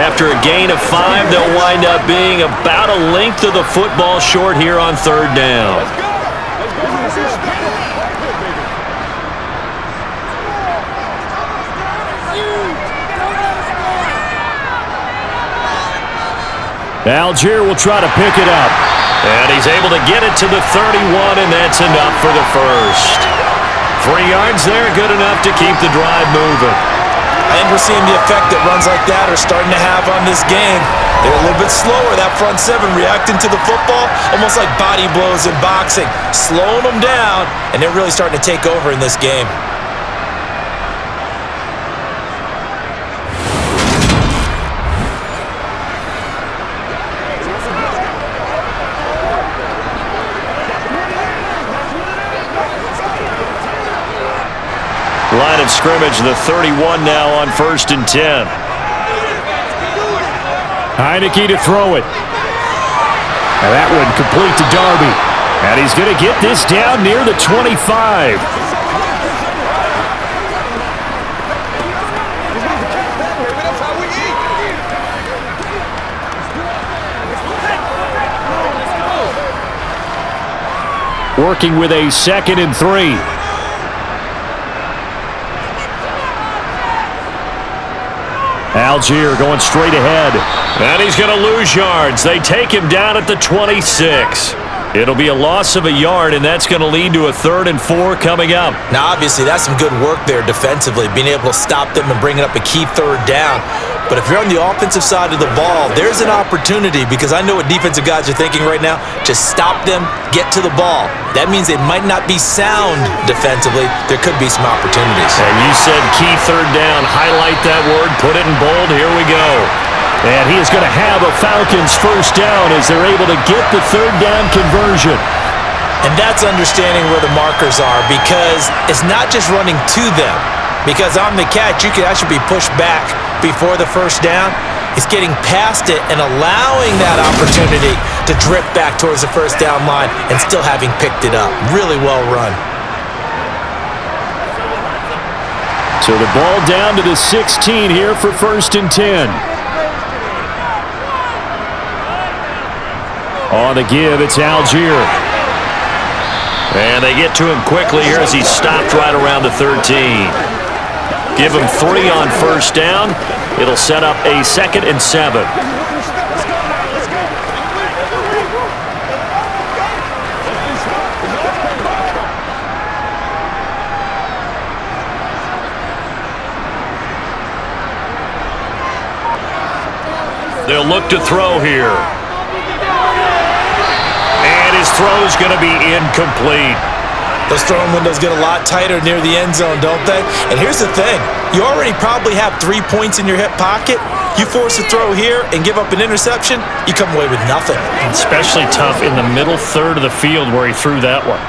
After a gain of 5, they'll wind up being about a length of the football short here on third down. Algier will try to pick it up. And he's able to get it to the 31, and that's enough for the first. 3 yards there, good enough to keep the drive moving. I think we're seeing the effect that runs like that are starting to have on this game. They're a little bit slower, that front seven, reacting to the football, almost like body blows in boxing, slowing them down, and they're really starting to take over in this game. Line of scrimmage, the 31 now on 1st and 10. Heinicke to throw it. And that one complete to Darby. And he's going to get this down near the 25. Working with a 2nd and 3. Algier going straight ahead. And he's going to lose yards. They take him down at the 26. It'll be a loss of a yard, and that's going to lead to a 3rd and 4 coming up. Now, obviously, that's some good work there defensively, being able to stop them and bringing up a key 3rd down. But if you're on the offensive side of the ball, there's an opportunity, because I know what defensive guys are thinking right now. Just stop them, get to the ball. That means they might not be sound defensively. There could be some opportunities. And you said key 3rd down. Highlight that word. Put it in bold. Here we go. And he is going to have a Falcons first down as they're able to get the 3rd down conversion. And that's understanding where the markers are, because it's not just running to them. Because on the catch, you could actually be pushed back before the first down. It's getting past it and allowing that opportunity to drip back towards the first down line and still having picked it up. Really well run. So the ball down to the 16 here for 1st and 10. On the give, it's Algier. And they get to him quickly here as he's stopped right around the 13. Give him 3 on first down. It'll set up a 2nd and 7. They'll look to throw here. And his throw's going to be incomplete. Those throwing windows get a lot tighter near the end zone, don't they? And here's the thing. You already probably have 3 points in your hip pocket. You force a throw here and give up an interception, you come away with nothing. Especially tough in the middle 3rd of the field where he threw that one.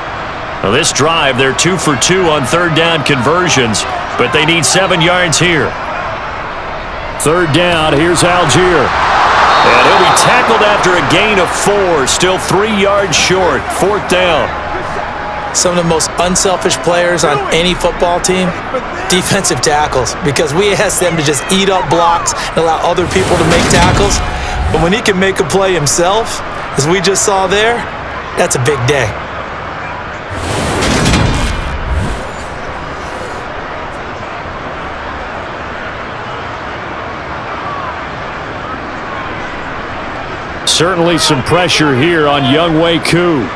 Now this drive, they're 2 for 2 on 3rd down conversions, but they need 7 yards here. 3rd down, here's Algier. And he'll be tackled after a gain of 4, still 3 yards short. 4th down. Some of the most unselfish players on any football team, defensive tackles, because we ask them to just eat up blocks and allow other people to make tackles. But when he can make a play himself, as we just saw there, that's a big day. Certainly some pressure here on Younghoe Koo.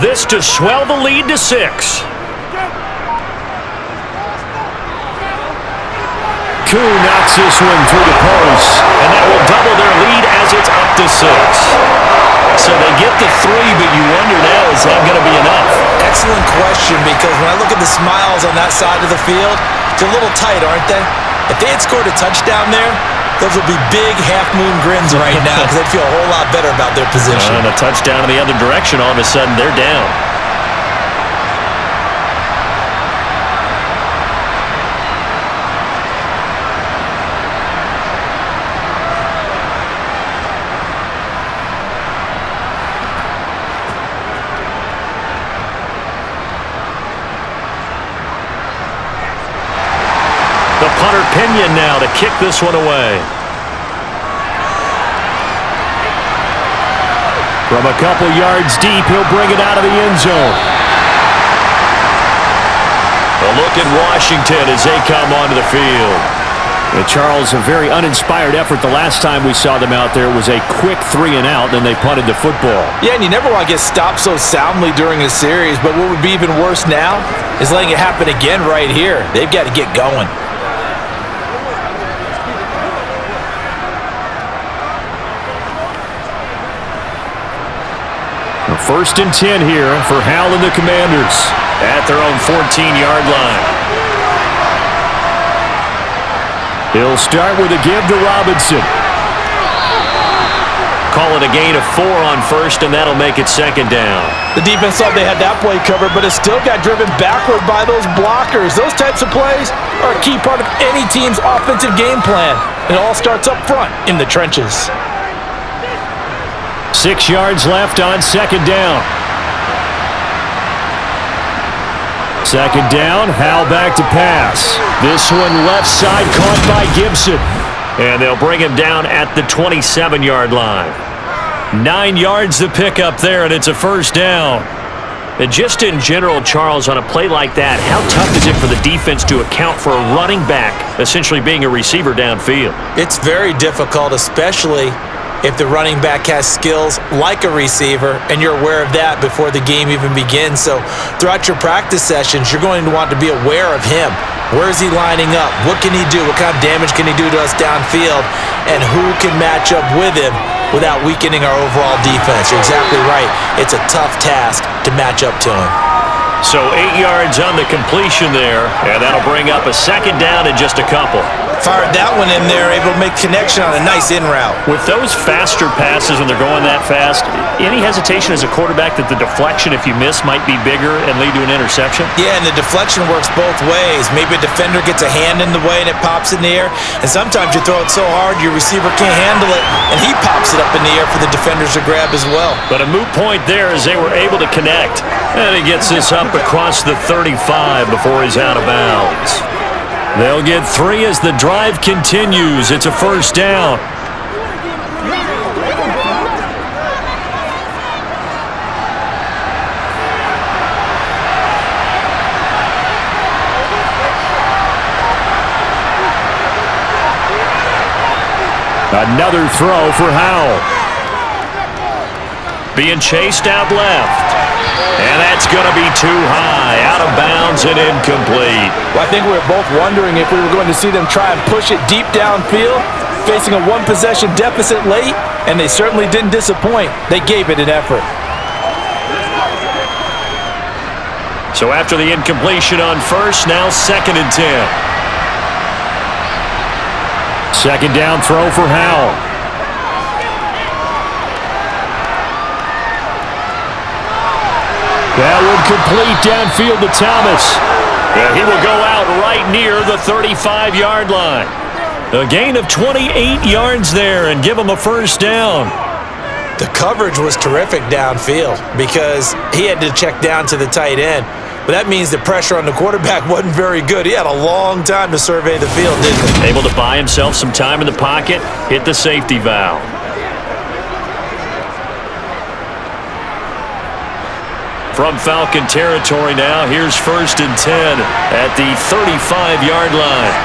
This to swell the lead to 6. knocks this one through the post. And that will double their lead as it's up to 6. So they get the 3, but you wonder now, is that going to be enough? Excellent question, because when I look at the smiles on that side of the field, it's a little tight, aren't they? If they had scored a touchdown there, those would be big half-moon grins right now because they'd feel a whole lot better about their position. And a touchdown in the other direction, all of a sudden they're down. The punter Pinion now to kick this one away. From a couple yards deep, he'll bring it out of the end zone. A look at Washington as they come onto the field. And Charles, a very uninspired effort the last time we saw them out there. It was a quick 3 and out, then they punted the football. Yeah, and you never want to get stopped so soundly during a series, but what would be even worse now is letting it happen again right here. They've got to get going. First and 10 here for Hal and the Commanders. At their own 14-yard line. He'll start with a give to Robinson. Call it a gain of 4 on first, and that'll make it second down. The defense thought they had that play covered, but it still got driven backward by those blockers. Those types of plays are a key part of any team's offensive game plan. It all starts up front in the trenches. 6 yards left on second down. Second down, Hal back to pass. This one left side caught by Gibson. And they'll bring him down at the 27-yard line. 9 yards to pick up there, and it's a first down. And just in general, Charles, on a play like that, how tough is it for the defense to account for a running back essentially being a receiver downfield? It's very difficult, especially if the running back has skills like a receiver, and you're aware of that before the game even begins. So throughout your practice sessions, you're going to want to be aware of him. Where is he lining up? What can he do? What kind of damage can he do to us downfield? And who can match up with him without weakening our overall defense? You're exactly right. It's a tough task to match up to him. So 8 yards on the completion there, and that'll bring up a second down in just a couple. Fired that one in there, able to make connection on a nice in route. With those faster passes when they're going that fast, any hesitation as a quarterback that the deflection, if you miss, might be bigger and lead to an interception? Yeah, and the deflection works both ways. Maybe a defender gets a hand in the way and it pops in the air, and sometimes you throw it so hard your receiver can't handle it, and he pops it up in the air for the defenders to grab as well. But a moot point there as they were able to connect. And he gets this up across the 35 before he's out of bounds. They'll get 3 as the drive continues. It's a first down. Another throw for Howell. Being chased out left. And that's going to be too high, out of bounds and incomplete. Well, I think we were both wondering if we were going to see them try and push it deep downfield, facing a one-possession deficit late, and they certainly didn't disappoint. They gave it an effort. So after the incompletion on first, now second and 10. Second down throw for Howell. That would complete downfield to Thomas. Yeah, he will go out right near the 35-yard line. A gain of 28 yards there and give him a first down. The coverage was terrific downfield because he had to check down to the tight end. But that means the pressure on the quarterback wasn't very good. He had a long time to survey the field, didn't he? Able to buy himself some time in the pocket, hit the safety valve. From Falcon territory now, here's first and 10 at the 35-yard line.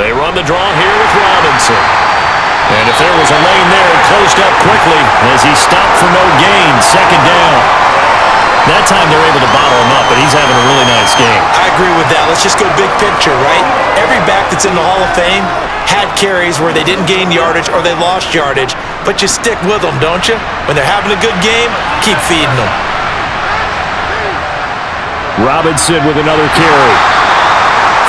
They run the draw here with Robinson. And if there was a lane there, it closed up quickly as he stopped for no gain. Second down. That time they're able to bottle him up, but he's having a really nice game. I agree with that. Let's just go big picture, right? Every back that's in the Hall of Fame had carries where they didn't gain yardage or they lost yardage, but you stick with them, don't you? When they're having a good game, keep feeding them. Robinson with another carry.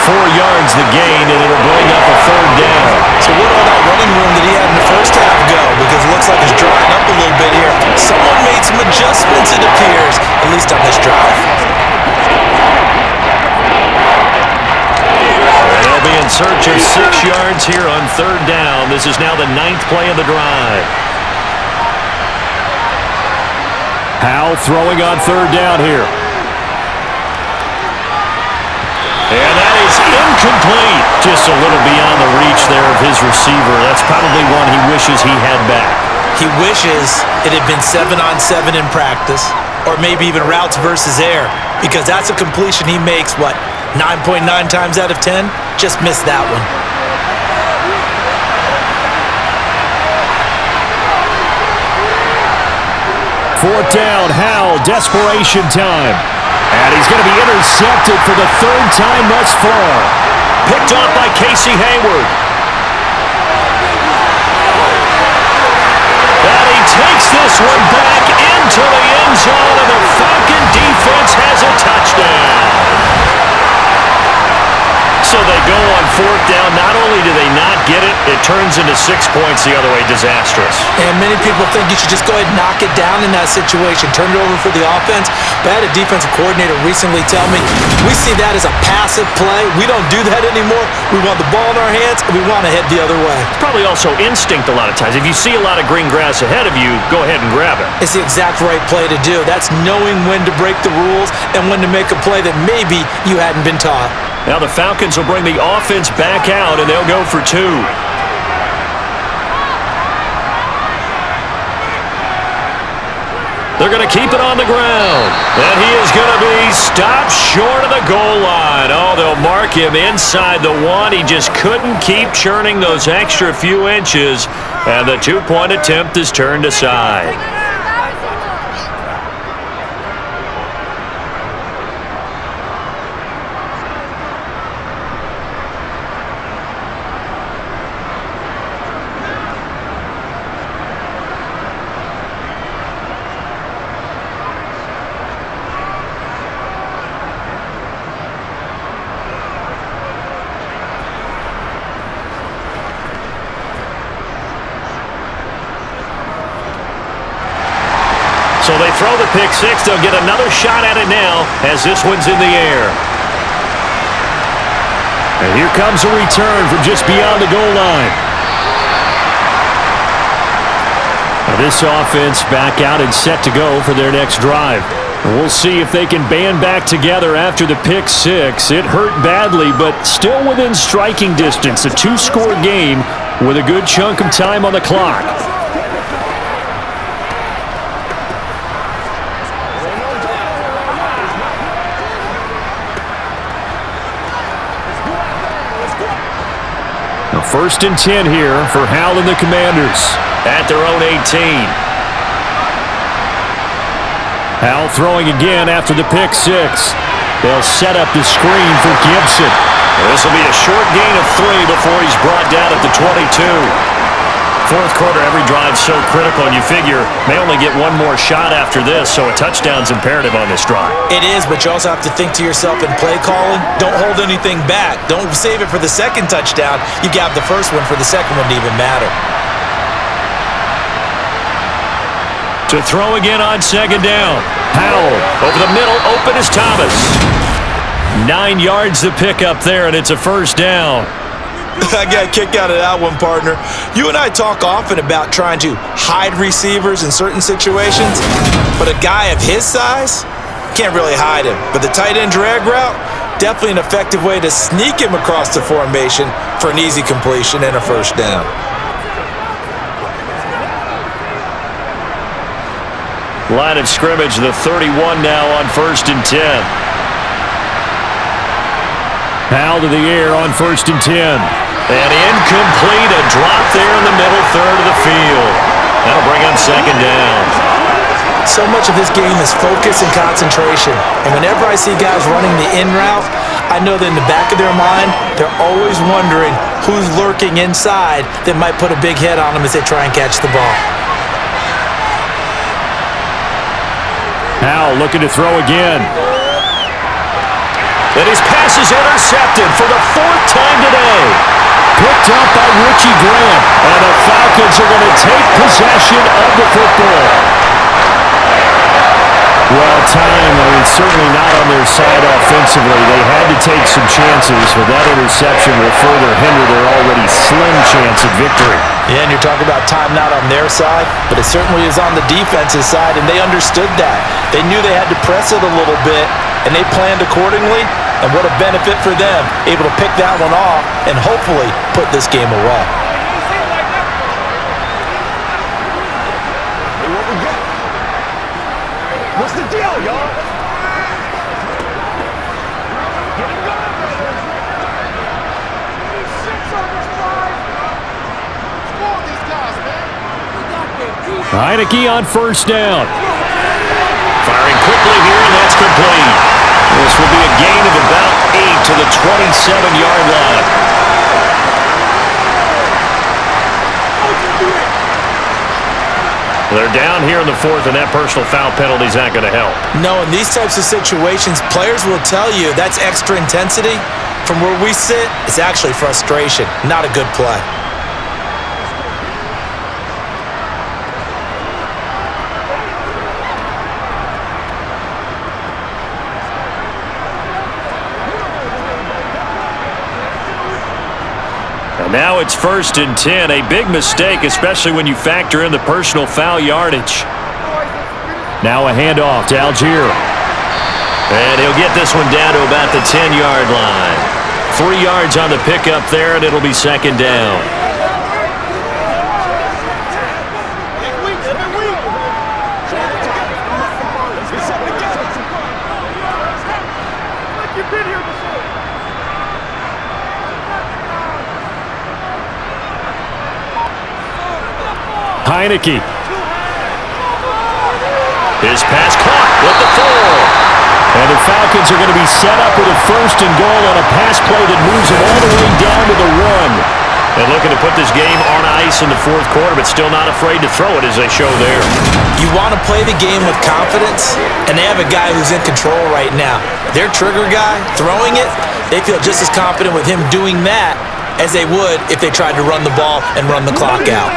4 yards the gain, and it'll bring up a 3rd down. So where'd all that running room that he had in the first half go? Because it looks like it's drying up a little bit here. Someone made some adjustments, it appears, at least on this drive. And they'll be in search of 6 yards here on 3rd down. This is now the 9th play of the drive. Howell throwing on 3rd down here. And that is incomplete. Just a little beyond the reach there of his receiver. That's probably one he wishes he had back. He wishes it had been 7-on-7 in practice, or maybe even routes versus air, because that's a completion he makes, 9.9 times out of 10? Just missed that one. Fourth down, Howell, desperation time. And he's going to be intercepted for the 3rd time thus far. Picked off by Casey Hayward. And he takes this one back into the end zone, and the Falcon defense has a touchdown. So they go on 4th down. Not only do they not get it, it turns into 6 points the other way. Disastrous. And many people think you should just go ahead and knock it down in that situation. Turn it over for the offense. But I had a defensive coordinator recently tell me, we see that as a passive play. We don't do that anymore. We want the ball in our hands, and we want to head the other way. Probably also instinct a lot of times. If you see a lot of green grass ahead of you, go ahead and grab it. It's the exact right play to do. That's knowing when to break the rules and when to make a play that maybe you hadn't been taught. Now the Falcons will bring the offense back out, and they'll go for 2. They're going to keep it on the ground. And he is going to be stopped short of the goal line. Oh, they'll mark him inside the 1. He just couldn't keep churning those extra few inches, and the 2-point attempt is turned aside. So they throw the pick 6. They'll get another shot at it now as this one's in the air. And here comes a return from just beyond the goal line. Now this offense back out and set to go for their next drive. And we'll see if they can band back together after the pick 6. It hurt badly, but still within striking distance. A 2-score game with a good chunk of time on the clock. Now 1st and 10 here for Howell and the Commanders. At their own 18. Howell throwing again after the pick 6. They'll set up the screen for Gibson. This will be a short gain of 3 before he's brought down at the 22. 4th quarter, every drive so critical, and you figure may only get one more shot after this, so a touchdown's imperative on this drive. It is, but you also have to think to yourself in play calling, don't hold anything back. Don't save it for the 2nd touchdown. You got the 1st one for the 2nd one to even matter. To throw again on 2nd down. Howell over the middle, open is Thomas. 9 yards to pick up there, and it's a 1st down. I got a kick out of that one, partner. You and I talk often about trying to hide receivers in certain situations, but a guy of his size can't really hide him. But the tight end drag route, definitely an effective way to sneak him across the formation for an easy completion and a 1st down. Line of scrimmage, the 31 now on 1st and 10. Howell to the air on 1st and 10. And incomplete, a drop there in the middle 3rd of the field. That'll bring on 2nd down. So much of this game is focus and concentration. And whenever I see guys running the in route, I know that in the back of their mind, they're always wondering who's lurking inside that might put a big hit on them as they try and catch the ball. Now looking to throw again. And his pass is intercepted for the 4th time today. Picked up by Richie Grant. And the Falcons are going to take possession of the football. Well, time, certainly not on their side offensively. They had to take some chances, but that interception will further hinder their already slim chance at victory. Yeah, and you're talking about time not on their side, but it certainly is on the defense's side, and they understood that. They knew they had to press it a little bit, and they planned accordingly, and what a benefit for them, able to pick that one off and hopefully put this game away. What's the deal, y'all? Heinicke on first down. Firing quickly here, and that's complete. This will be a gain of about 8 to the 27-yard line. They're down here in the 4th, and that personal foul penalty is not going to help. No, in these types of situations, players will tell you that's extra intensity. From where we sit, it's actually frustration, not a good play. Now it's 1st and 10, a big mistake, especially when you factor in the personal foul yardage. Now a handoff to Algier. And he'll get this one down to about the 10-yard line. 3 yards on the pickup there, and it'll be 2nd down. Heinicke. His pass caught with the 4. And the Falcons are going to be set up with a 1st and goal on a pass play that moves them all the way down to the 1. And looking to put this game on ice in the 4th quarter, but still not afraid to throw it as they show there. You want to play the game with confidence, and they have a guy who's in control right now. Their trigger guy, throwing it, they feel just as confident with him doing that as they would if they tried to run the ball and run the clock out.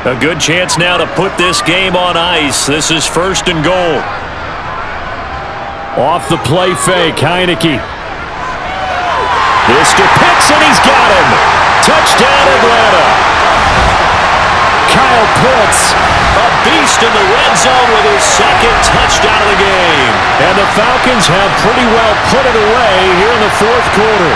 A good chance now to put this game on ice. This is 1st and goal. Off the play fake, Heinicke. This to Pitts, and he's got him. Touchdown, Atlanta. Kyle Pitts. A beast in the red zone with his 2nd touchdown of the game. And the Falcons have pretty well put it away here in the 4th quarter.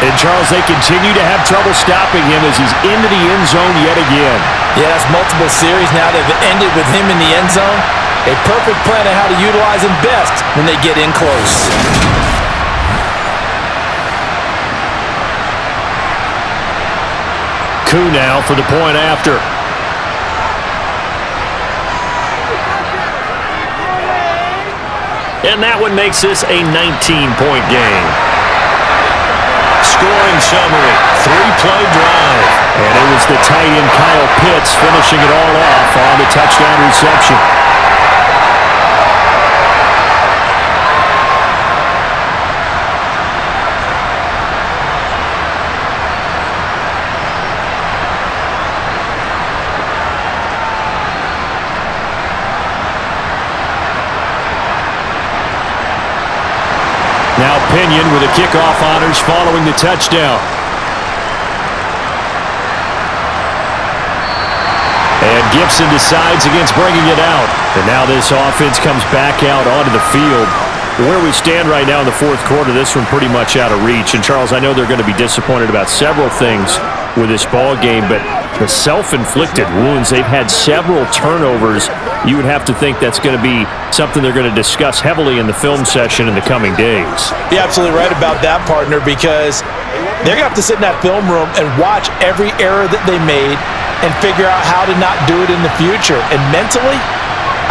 And, Charles, they continue to have trouble stopping him as he's into the end zone yet again. Yeah, that's multiple series now that have ended with him in the end zone. A perfect plan of how to utilize him best when they get in close. Coup now for the point after. And that one makes this a 19-point game. Scoring summary, 3-play drive. And it was the tight end Kyle Pitts finishing it all off on the touchdown reception. Now Pinion with the kickoff honors following the touchdown. And Gibson decides against bringing it out. And now this offense comes back out onto the field. Where we stand right now in the 4th quarter, this one pretty much out of reach. And, Charles, I know they're going to be disappointed about several things with this ball game, but the self-inflicted wounds, they've had several turnovers. You would have to think that's going to be something they're going to discuss heavily in the film session in the coming days. You're absolutely right about that, partner, because they're going to have to sit in that film room and watch every error that they made and figure out how to not do it in the future. And mentally,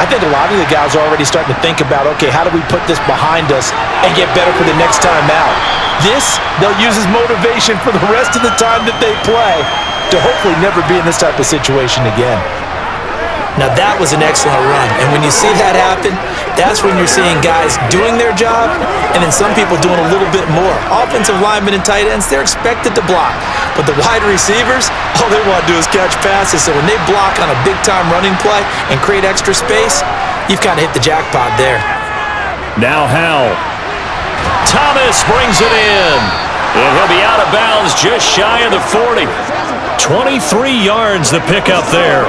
I think a lot of the guys are already starting to think about, okay, how do we put this behind us and get better for the next time out? This, they'll use as motivation for the rest of the time that they play to hopefully never be in this type of situation again. Now that was an excellent run, and when you see that happen, that's when you're seeing guys doing their job, and then some people doing a little bit more. Offensive linemen and tight ends, they're expected to block, but the wide receivers, all they want to do is catch passes, so when they block on a big-time running play and create extra space, you've kind of hit the jackpot there. Now Howell. Thomas brings it in. And he'll be out of bounds just shy of the 40. 23 yards the pickup there.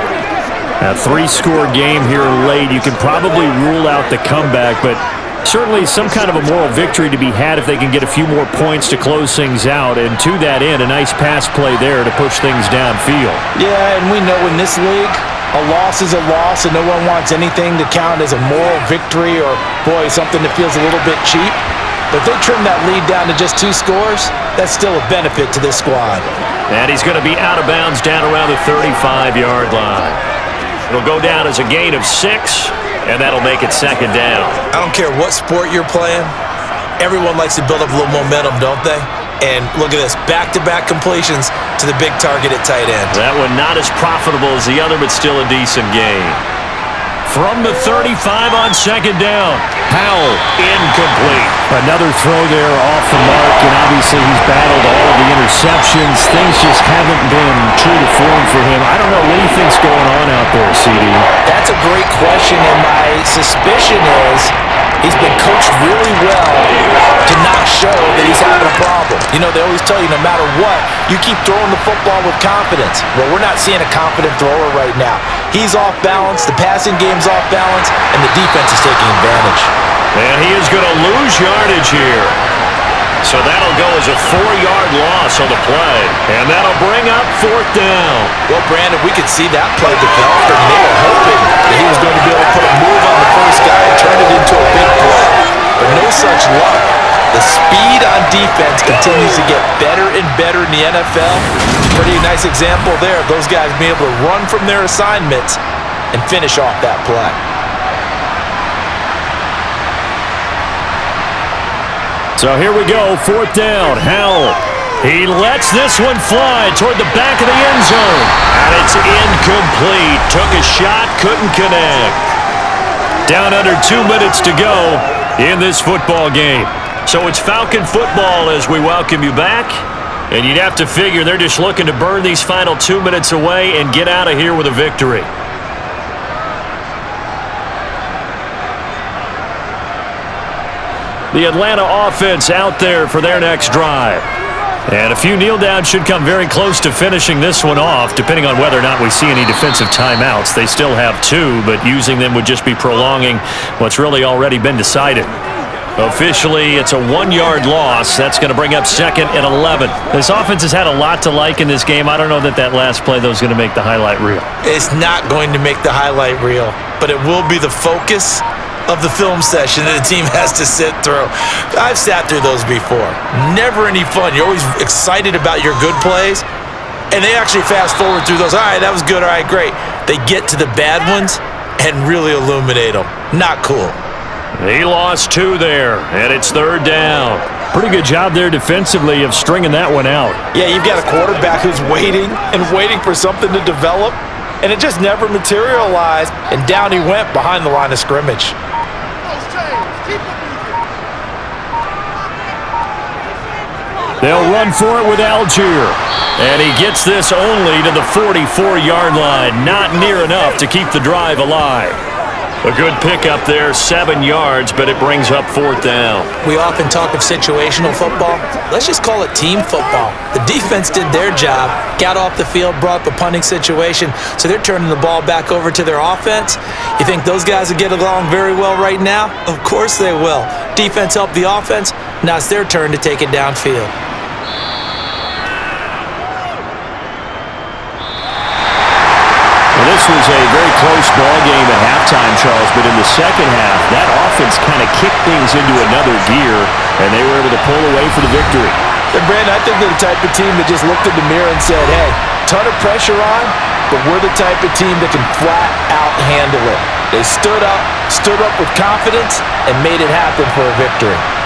A 3-score game here late. You can probably rule out the comeback, but certainly some kind of a moral victory to be had if they can get a few more points to close things out. And to that end, a nice pass play there to push things downfield. Yeah, and we know in this league, a loss is a loss, and no one wants anything to count as a moral victory or, boy, something that feels a little bit cheap. But if they trim that lead down to just 2 scores, that's still a benefit to this squad. And he's going to be out of bounds down around the 35-yard line. It'll go down as a gain of 6, and that'll make it second down. I don't care what sport you're playing, everyone likes to build up a little momentum, don't they? And look at this, back-to-back completions to the big target at tight end. That one not as profitable as the other, but still a decent gain. From the 35 on second down, Howell, Incomplete. another throw there off the mark, and obviously he's battled all of the interceptions. Things just haven't been true to form for him. I don't know what he thinks going on out there, CD. That's a great question, and my suspicion is he's been coached really well to not show that he's having a problem. You know, they always tell you no matter what, you keep throwing the football with confidence. Well, we're not seeing a confident thrower right now. He's off balance, the passing game's off balance, and the defense is taking advantage. And he is going to lose yardage here. So that'll go as a 4-yard loss on the play. And that'll bring up 4th down. Well, Brandon, we could see that play develop, and they were hoping that he was going to be able to put a move on the first guy and turn it into a big play. But no such luck. The speed on defense continues to get better and better in the NFL. Pretty nice example there of those guys being able to run from their assignments and finish off that play. So here we go, 4th down, Howell. He lets this one fly toward the back of the end zone. And it's incomplete. Took a shot, couldn't connect. Down under 2 minutes to go in this football game. So it's Falcon football as we welcome you back. And you'd have to figure they're just looking to burn these final 2 minutes away and get out of here with a victory. The Atlanta offense out there for their next drive. And a few kneel downs should come very close to finishing this one off, depending on whether or not we see any defensive timeouts. They still have 2, but using them would just be prolonging what's really already been decided. Officially, it's a 1-yard loss. That's going to bring up 2nd and 11. This offense has had a lot to like in this game. I don't know that last play, though, is going to make the highlight reel. It's not going to make the highlight reel, but it will be the focus of the film session that the team has to sit through. I've sat through those before. Never any fun. You're always excited about your good plays, and they actually fast forward through those. All right, that was good. All right, great. They get to the bad ones and really illuminate them. Not cool. He lost 2 there, and it's 3rd down. Pretty good job there defensively of stringing that one out. Yeah, you've got a quarterback who's waiting and waiting for something to develop, and it just never materialized, and down he went behind the line of scrimmage. They'll run for it with Algier. And he gets this only to the 44-yard line. Not near enough to keep the drive alive. A good pickup there, 7 yards, but it brings up 4th down. We often talk of situational football. Let's just call it team football. The defense did their job, got off the field, brought up a punting situation, so they're turning the ball back over to their offense. You think those guys will get along very well right now? Of course they will. Defense helped the offense. Now it's their turn to take it downfield. This was a very close ball game at halftime, Charles, but in the second half, that offense kind of kicked things into another gear, and they were able to pull away for the victory. And Brandon, I think they're the type of team that just looked in the mirror and said, hey, ton of pressure on, but we're the type of team that can flat out handle it. They stood up with confidence, and made it happen for a victory.